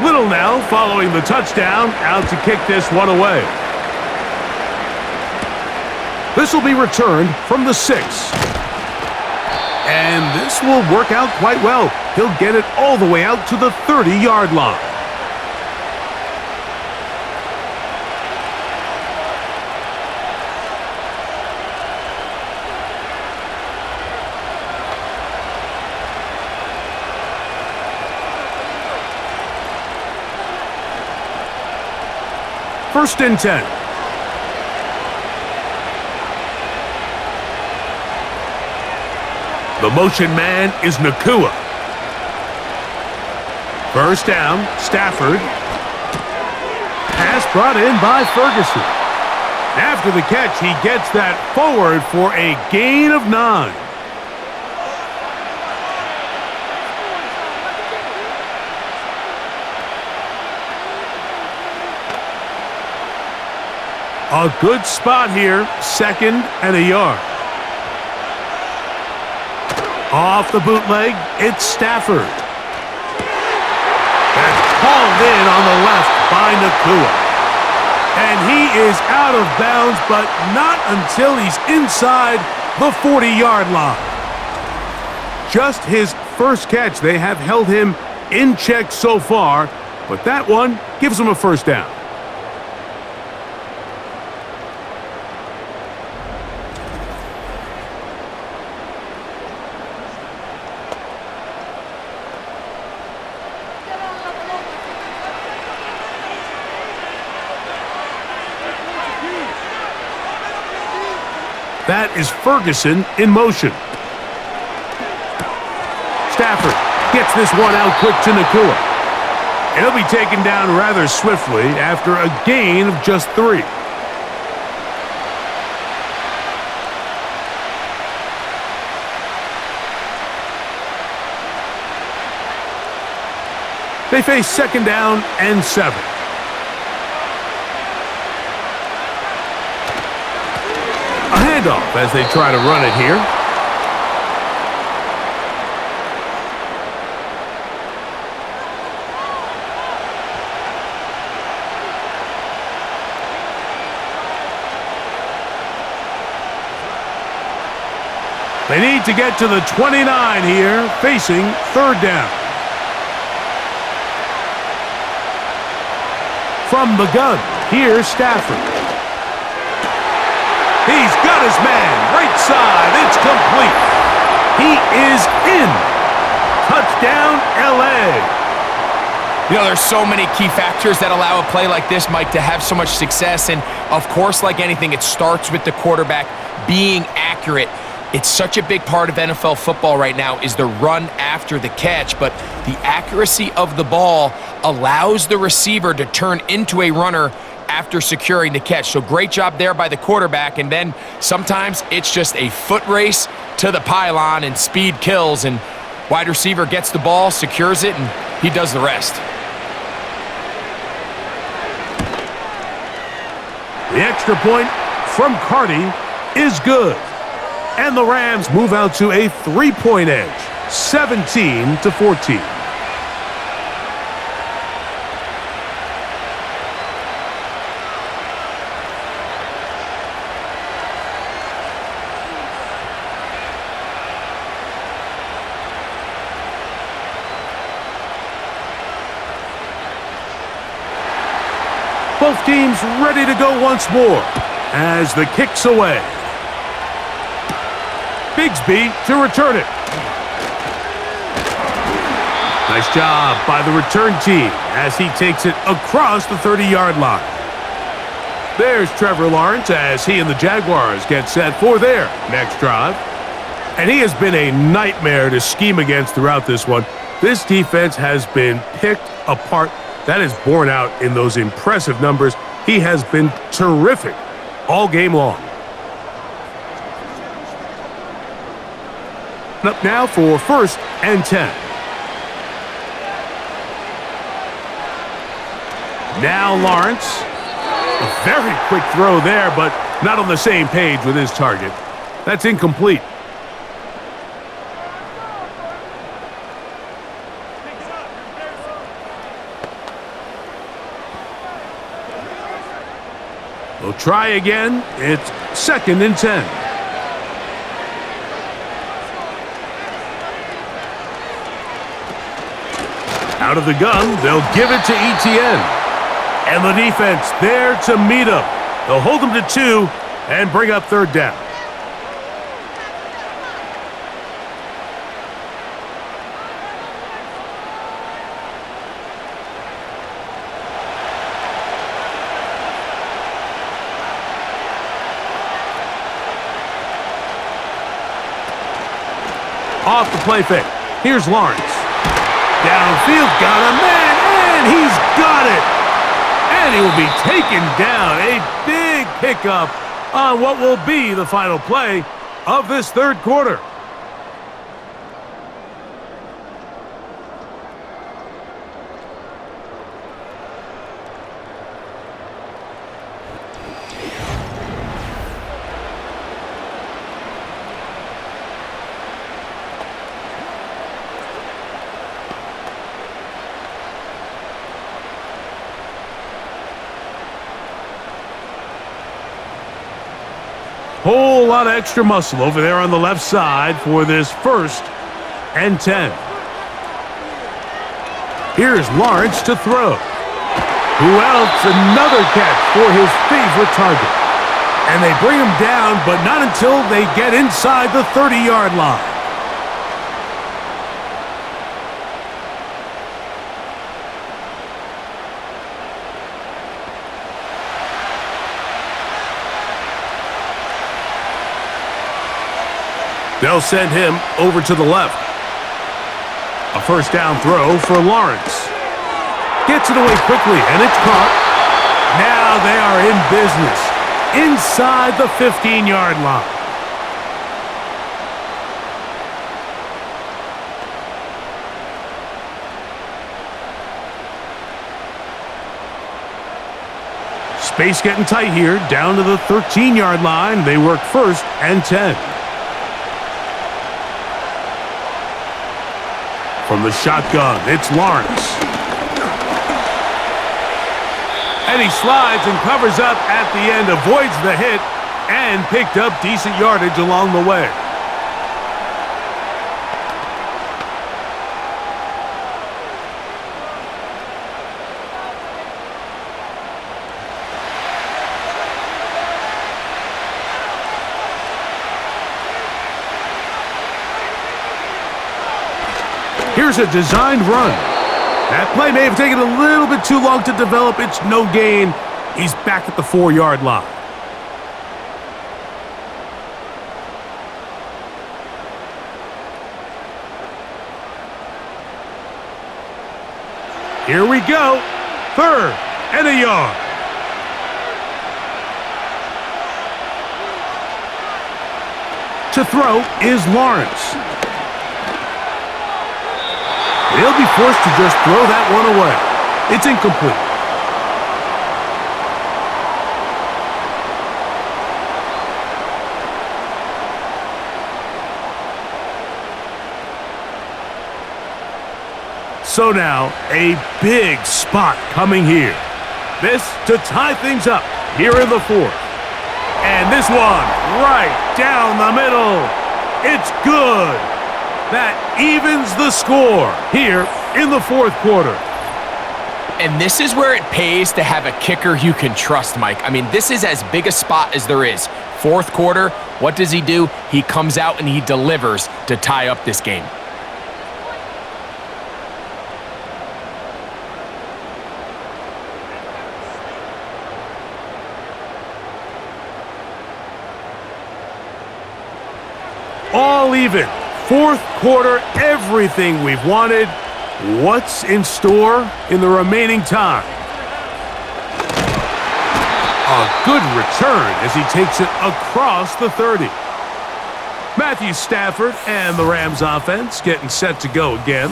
Little now following the touchdown, out to kick this one away. This will be returned from the 6. And this will work out quite well. He'll get it all the way out to the 30-yard line. First and 10. The motion man is Nakua. First down, Stafford. Pass brought in by Ferguson. After the catch, he gets that forward for a gain of 9. A good spot here, 2nd and a yard. Off the bootleg, it's Stafford. That's called in on the left by Nakua. And he is out of bounds, but not until he's inside the 40-yard line. Just his first catch. They have held him in check so far, but that one gives him a first down. That is Ferguson in motion. Stafford gets this one out quick to Nakua. He'll be taken down rather swiftly after a gain of just 3. They face 2nd down and 7. A handoff as they try to run it here. They need to get to the 29 here, facing 3rd down. From the gun, here's Stafford. He's got his man, right side, it's complete. He is in. Touchdown, LA. You know, there's so many key factors that allow a play like this, Mike, to have so much success. And, of course, like anything, it starts with the quarterback being accurate. It's such a big part of NFL football right now is the run after the catch, but the accuracy of the ball allows the receiver to turn into a runner after securing the catch. So great job there by the quarterback, and then sometimes it's just a foot race to the pylon and speed kills, and wide receiver gets the ball, secures it, and he does the rest. The extra point from Carty is good. And the Rams move out to a 3-point edge, 17-14. Both teams ready to go once more as the kick's away. Bigsby to return it. Nice job by the return team as he takes it across the 30-yard line. There's Trevor Lawrence as he and the Jaguars get set for their next drive. And he has been a nightmare to scheme against throughout this one. This defense has been picked apart. That is borne out in those impressive numbers. He has been terrific all game long. Up now for 1st and 10. Now Lawrence. A very quick throw there, but not on the same page with his target. That's incomplete. We'll try again. It's 2nd and 10. Out of the gun, they'll give it to Etienne. And the defense there to meet him. They'll hold him to 2 and bring up 3rd down. Off the play fake. Here's Lawrence. Downfield, got a man, and he's got it. And he will be taken down. A big pickup on what will be the final play of this 3rd quarter. Whole lot of extra muscle over there on the left side for this 1st and 10. Here's Lawrence to throw. Who else? Another catch for his favorite target. And they bring him down, but not until they get inside the 30-yard line. They'll send him over to the left. A 1st down throw for Lawrence. Gets it away quickly, and it's caught. Now they are in business inside the 15-yard line. Space getting tight here, down to the 13-yard line. They work 1st and 10. From the shotgun, it's Lawrence. And he slides and covers up at the end, avoids the hit, and picked up decent yardage along the way. Here's a designed run. That play may have taken a little bit too long to develop. It's no gain. He's back at the 4-yard line. Here we go. 3rd and a yard. To throw is Lawrence. He'll be forced to just throw that one away. It's incomplete. So now, a big spot coming here. This to tie things up here in the 4th. And this one right down the middle. It's good. That evens the score here in the 4th quarter. And this is where it pays to have a kicker you can trust, Mike. I mean, this is as big a spot as there is. 4th quarter, what does he do? He comes out and he delivers to tie up this game. All even. 4th quarter, everything we've wanted. What's in store in the remaining time? A good return as he takes it across the 30. Matthew Stafford and the Rams offense getting set to go again.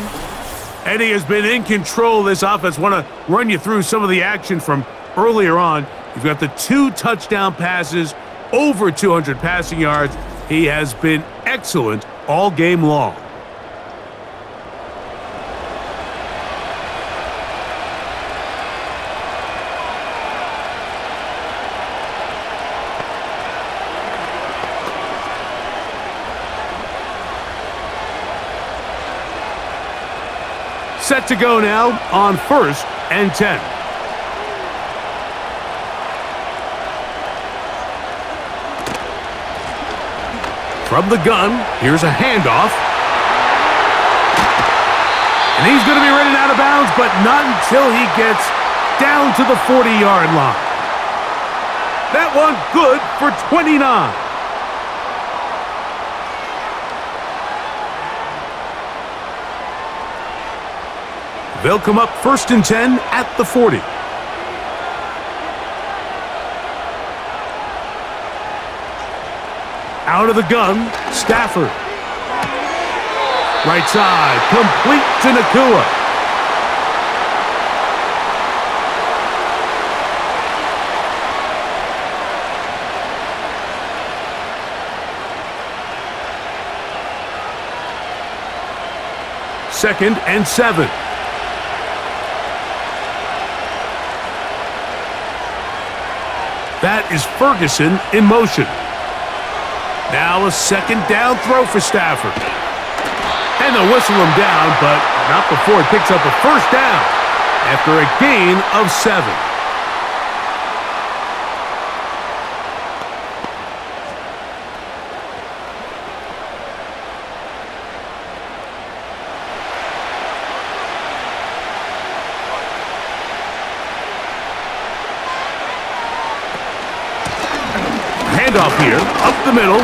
Eddie has been in control of this offense. Want to run you through some of the action from earlier on. You've got the 2 touchdown passes, over 200 passing yards. He has been excellent all game long. Set to go now on 1st and 10. From the gun, here's a handoff. And he's going to be running out of bounds, but not until he gets down to the 40-yard line. That one good for 29. They'll come up 1st and 10 at the 40. Out of the gun, Stafford. Right side, complete to Nakua. Second and 7. That is Ferguson in motion. Now a 2nd down throw for Stafford. And they'll whistle him down, but not before he picks up a 1st down after a gain of 7. Handoff here, up the middle.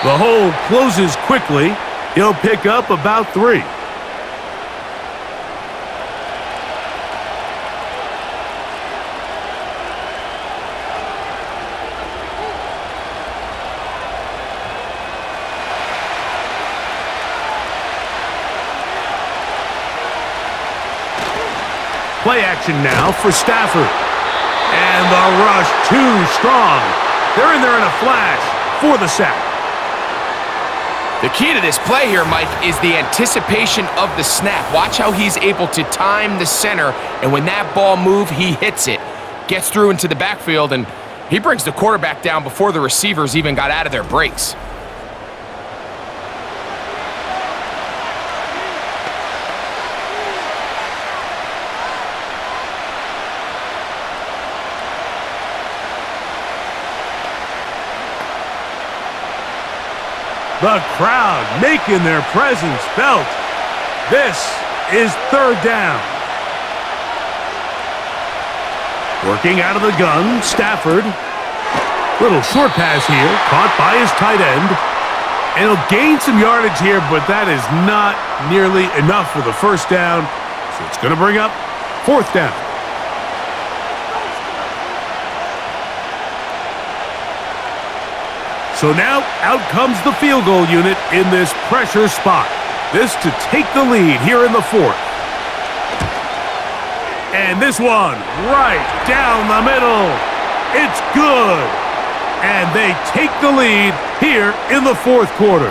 The hole closes quickly. He'll pick up about 3. Play action now for Stafford. And the rush too strong. They're in there in a flash for the sack. The key to this play here, Mike, is the anticipation of the snap. Watch how he's able to time the center, and when that ball moves, he hits it. Gets through into the backfield, and he brings the quarterback down before the receivers even got out of their breaks. The crowd making their presence felt. This is third down. Working out of the gun, Stafford. Little short pass here, caught by his tight end. And he'll gain some yardage here, but that is not nearly enough for the first down. So it's going to bring up fourth down. So now, out comes the field goal unit in this pressure spot. This to take the lead here in the fourth. And this one, right down the middle. It's good. And they take the lead here in the fourth quarter.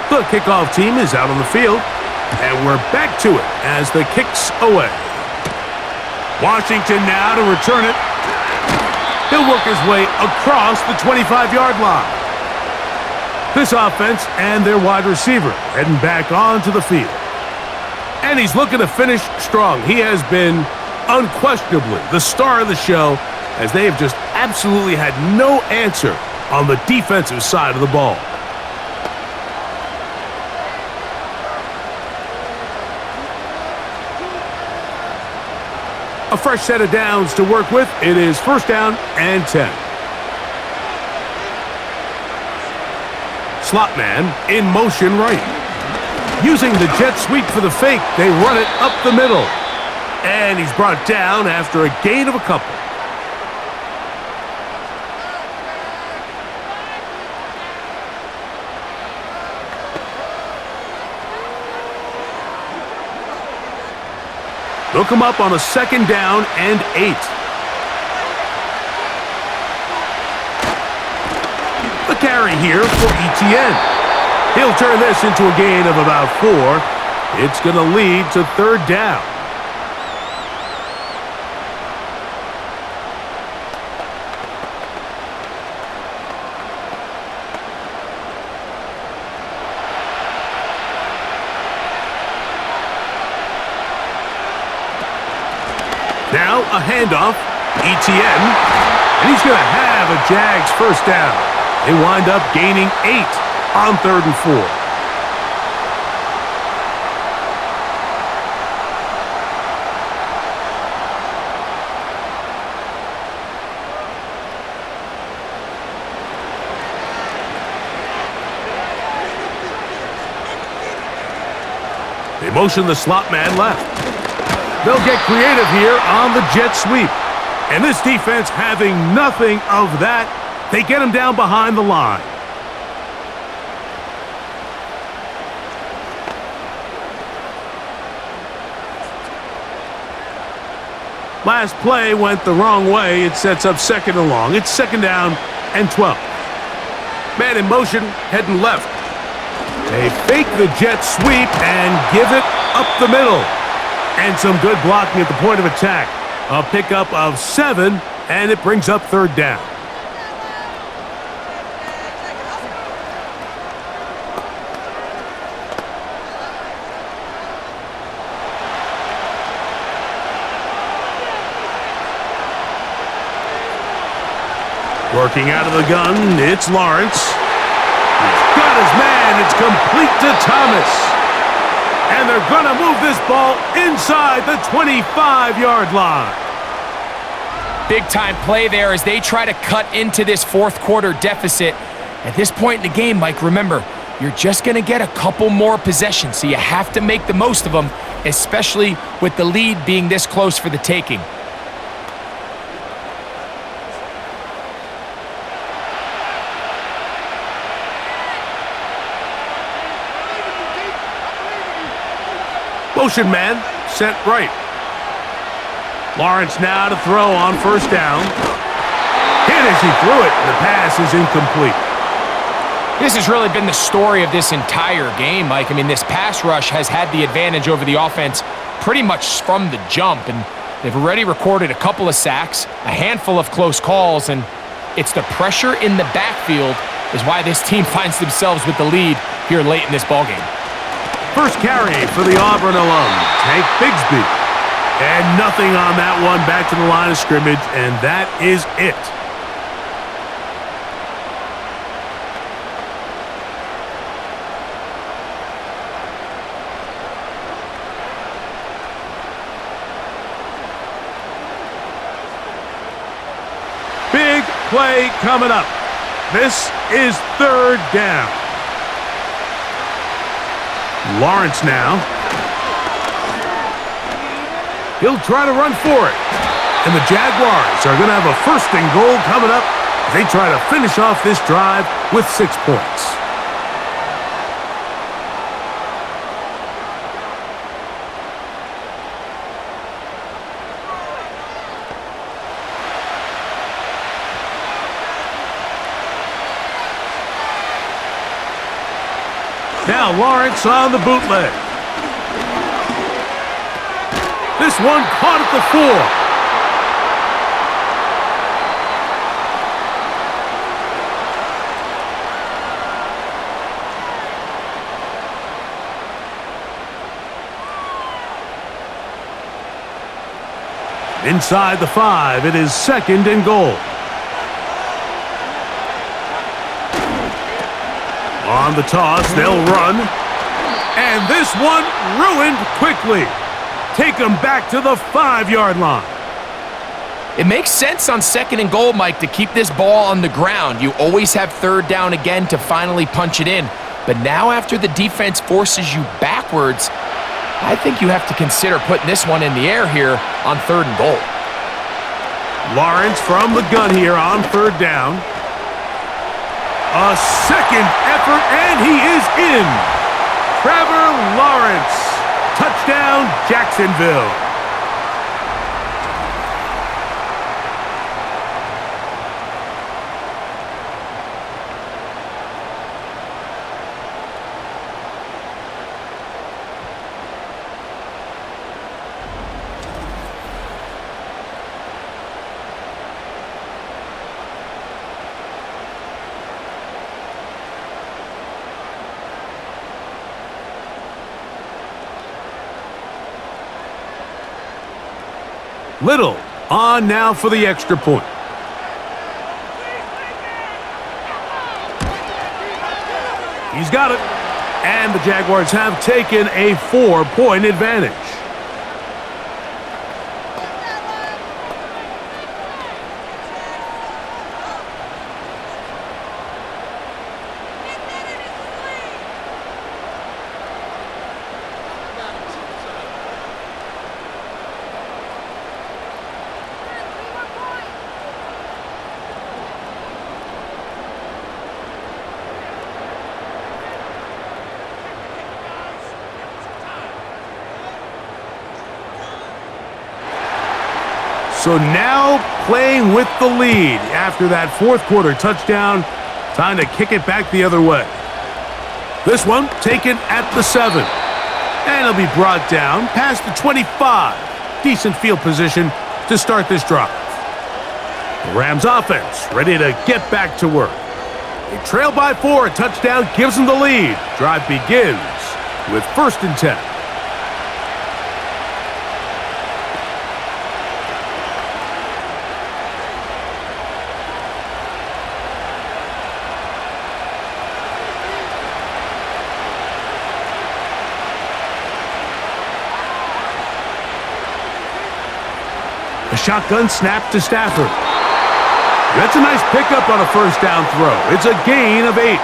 The kickoff team is out on the field, and we're back to it as the kick's away. Washington now to return it. He'll work his way across the 25-yard line. This offense and their wide receiver heading back onto the field. And he's looking to finish strong. He has been unquestionably the star of the show, as they have just absolutely had no answer on the defensive side of the ball. A fresh set of downs to work with. It is first down and 10. Slot man in motion right. Using the jet sweep for the fake, they run it up the middle. And he's brought down after a gain of a couple. They'll come up on a second down and 8. The carry here for ETN. He'll turn this into a gain of about 4. It's going to lead to third down. Now a handoff, ETN, and he's going to have a JAGS first down. They wind up gaining 8 on 3rd and 4. They motion the slot man left. They'll get creative here on the jet sweep. And this defense having nothing of that, they get him down behind the line. Last play went the wrong way. It sets up second and long. It's second down and 12. Man in motion, heading left. They fake the jet sweep and give it up the middle. And some good blocking at the point of attack. A pickup of 7, and it brings up third down. Working out of the gun, it's Lawrence. He's got his man. It's complete to Thomas. And they're going to move this ball inside the 25-yard line. Big-time play there as they try to cut into this fourth quarter deficit. At this point in the game, Mike, remember, you're just going to get a couple more possessions, so you have to make the most of them, especially with the lead being this close for the taking. Motion man, set right. Lawrence now to throw on first down. Hit as he threw it. The pass is incomplete. This has really been the story of this entire game, Mike. I mean, this pass rush has had the advantage over the offense pretty much from the jump, and they've already recorded a couple of sacks, a handful of close calls, and it's the pressure in the backfield is why this team finds themselves with the lead here late in this ballgame. First carry for the Auburn alum, Tank Bigsby. And nothing on that one, back to the line of scrimmage, and that is it. Big play coming up. This is third down. Lawrence now. He'll try to run for it. And the Jaguars are going to have a first and goal coming up as they try to finish off this drive with 6 points. Now Lawrence on the bootleg. This one caught at the 4. Inside the 5, it is second and goal. On the toss, they'll run. And this one ruined quickly. Take them back to the 5-yard line. It makes sense on second and goal, Mike, to keep this ball on the ground. You always have third down again to finally punch it in. But now after the defense forces you backwards, I think you have to consider putting this one in the air here on third and goal. Lawrence from the gun here on third down. A second effort, and he is in. Trevor Lawrence. Touchdown, Jacksonville. Little on now for the extra point. He's got it. And the Jaguars have taken a 4-point advantage. So now playing with the lead after that fourth quarter touchdown. Time to kick it back the other way. This one taken at the 7. And it'll be brought down past the 25. Decent field position to start this drive. The Rams offense ready to get back to work. They trail by 4. A touchdown gives them the lead. Drive begins with 1st and 10. shotgun snap to Stafford. That's a nice pickup on a first down throw. It's a gain of 8.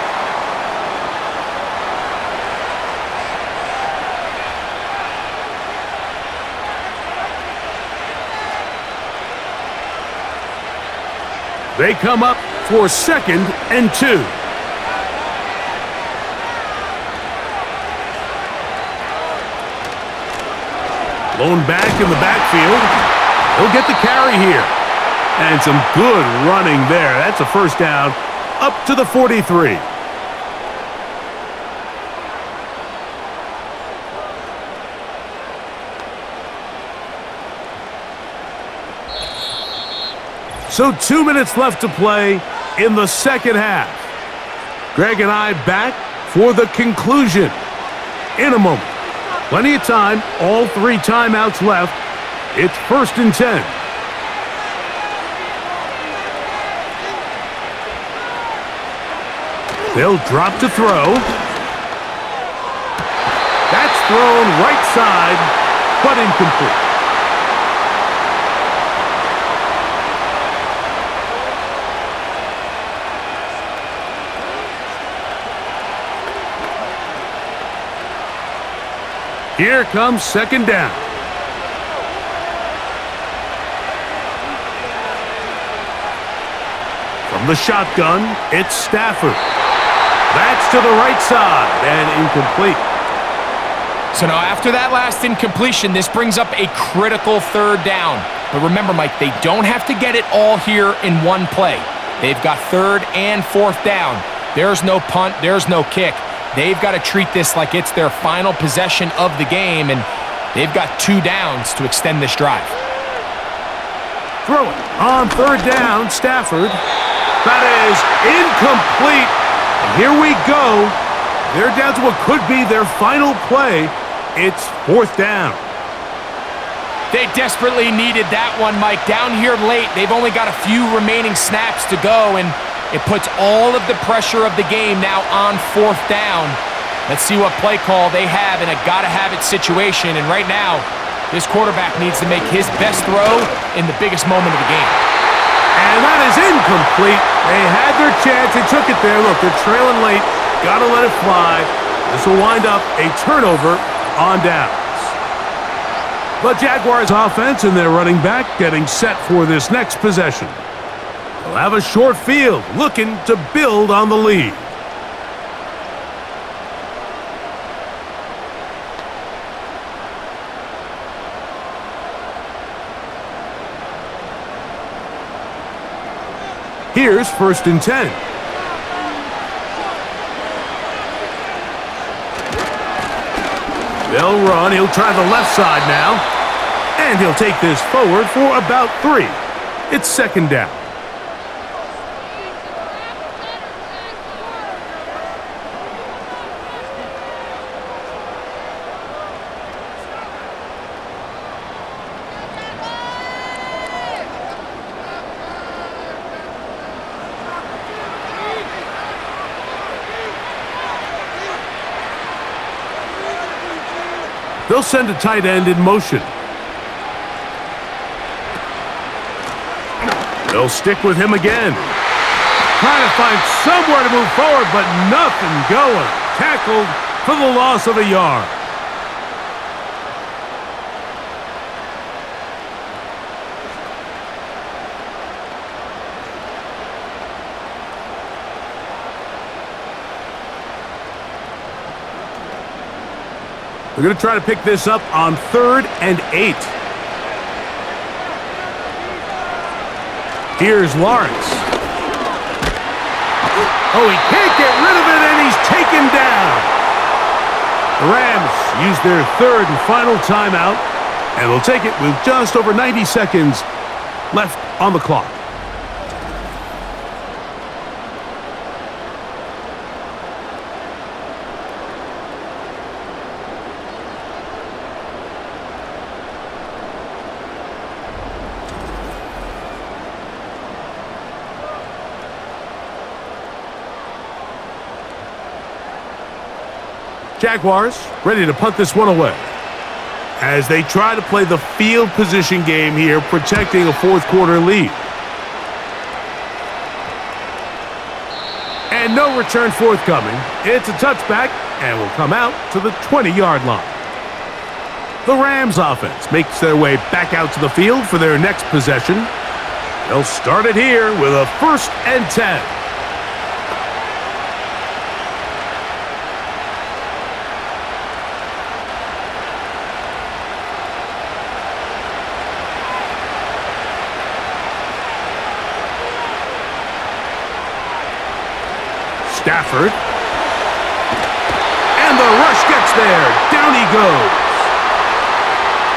They come up for 2nd and 2. Blown back in the backfield. He'll get the carry here. And some good running there. That's a first down up to the 43. So 2 minutes left to play in the second half. Greg and I back for the conclusion in a moment. Plenty of time, all 3 timeouts left. It's 1st and 10. They'll drop to throw. That's thrown right side, but incomplete. Here comes 2nd down. From the shotgun, it's Stafford. That's to the right side and incomplete. So now after that last incompletion, this brings up a critical 3rd down. But remember, Mike, they don't have to get it all here in one play. They've got 3rd and 4th down. There's no punt, there's no kick. They've got to treat this like it's their final possession of the game, and they've got 2 downs to extend this drive. Throw it on 3rd down, Stafford. That is incomplete. And here we go. They're down to what could be their final play. It's 4th down. They desperately needed that one, Mike. Down here late, they've only got a few remaining snaps to go, and it puts all of the pressure of the game now on 4th down. Let's see what play call they have in a gotta-have-it situation. And right now, this quarterback needs to make his best throw in the biggest moment of the game. And that is incomplete. They had their chance. They took it there. Look, they're trailing late. Gotta let it fly. This will wind up a turnover on downs. The Jaguars offense and their running back getting set for this next possession. They'll have a short field, looking to build on the lead. Here's 1st and 10. They'll run. He'll try the left side now. And he'll take this forward for about 3. It's 2nd down. They'll send a tight end in motion. They'll stick with him again. Trying to find somewhere to move forward, but nothing going. Tackled for the loss of a yard. They're going to try to pick this up on 3rd and 8. Here's Lawrence. Oh, he can't get rid of it, and he's taken down. The Rams use their 3rd and final timeout, and they'll take it with just over 90 seconds left on the clock. Jaguars ready to punt this one away. as they try to play the field position game here, protecting a fourth quarter lead. And no return forthcoming. It's a touchback and will come out to the 20-yard line. The Rams offense makes their way back out to the field for their next possession. They'll start it here with a 1st and 10. Stafford. And the rush gets there. Down he goes.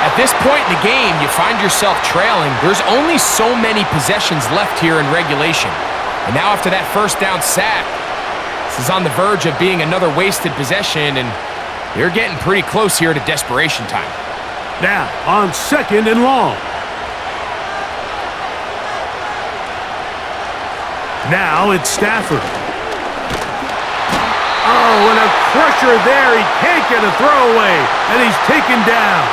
At this point in the game, you find yourself trailing. There's only so many possessions left here in regulation. And now after that first down sack, this is on the verge of being another wasted possession, and you're getting pretty close here to desperation time. Now on 2nd and long. Now it's Stafford. Oh, and a crusher there. He can't get a throwaway, and he's taken down.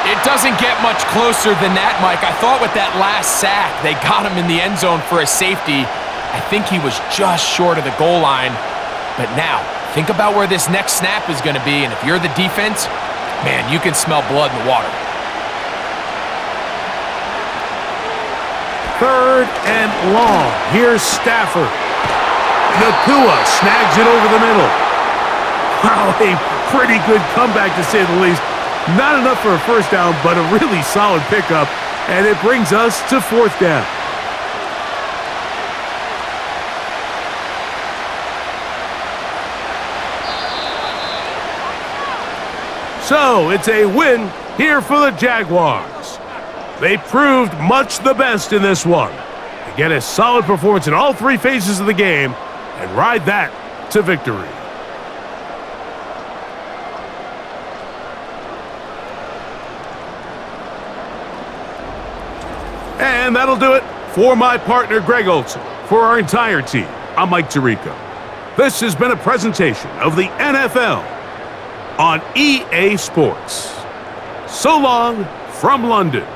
It doesn't get much closer than that, Mike. I thought with that last sack, they got him in the end zone for a safety. I think he was just short of the goal line. But now, think about where this next snap is going to be, and if you're the defense, man, you can smell blood in the water. 3rd and long. Here's Stafford. Nakua snags it over the middle. Wow, a pretty good comeback to say the least. Not enough for a first down, but a really solid pickup, and it brings us to 4th down. So, it's a win here for the Jaguars. They proved much the best in this one. They get a solid performance in all 3 phases of the game and ride that to victory. And that'll do it for my partner, Greg Olson. For our entire team, I'm Mike Tirico. This has been a presentation of the NFL on EA Sports. So long from London.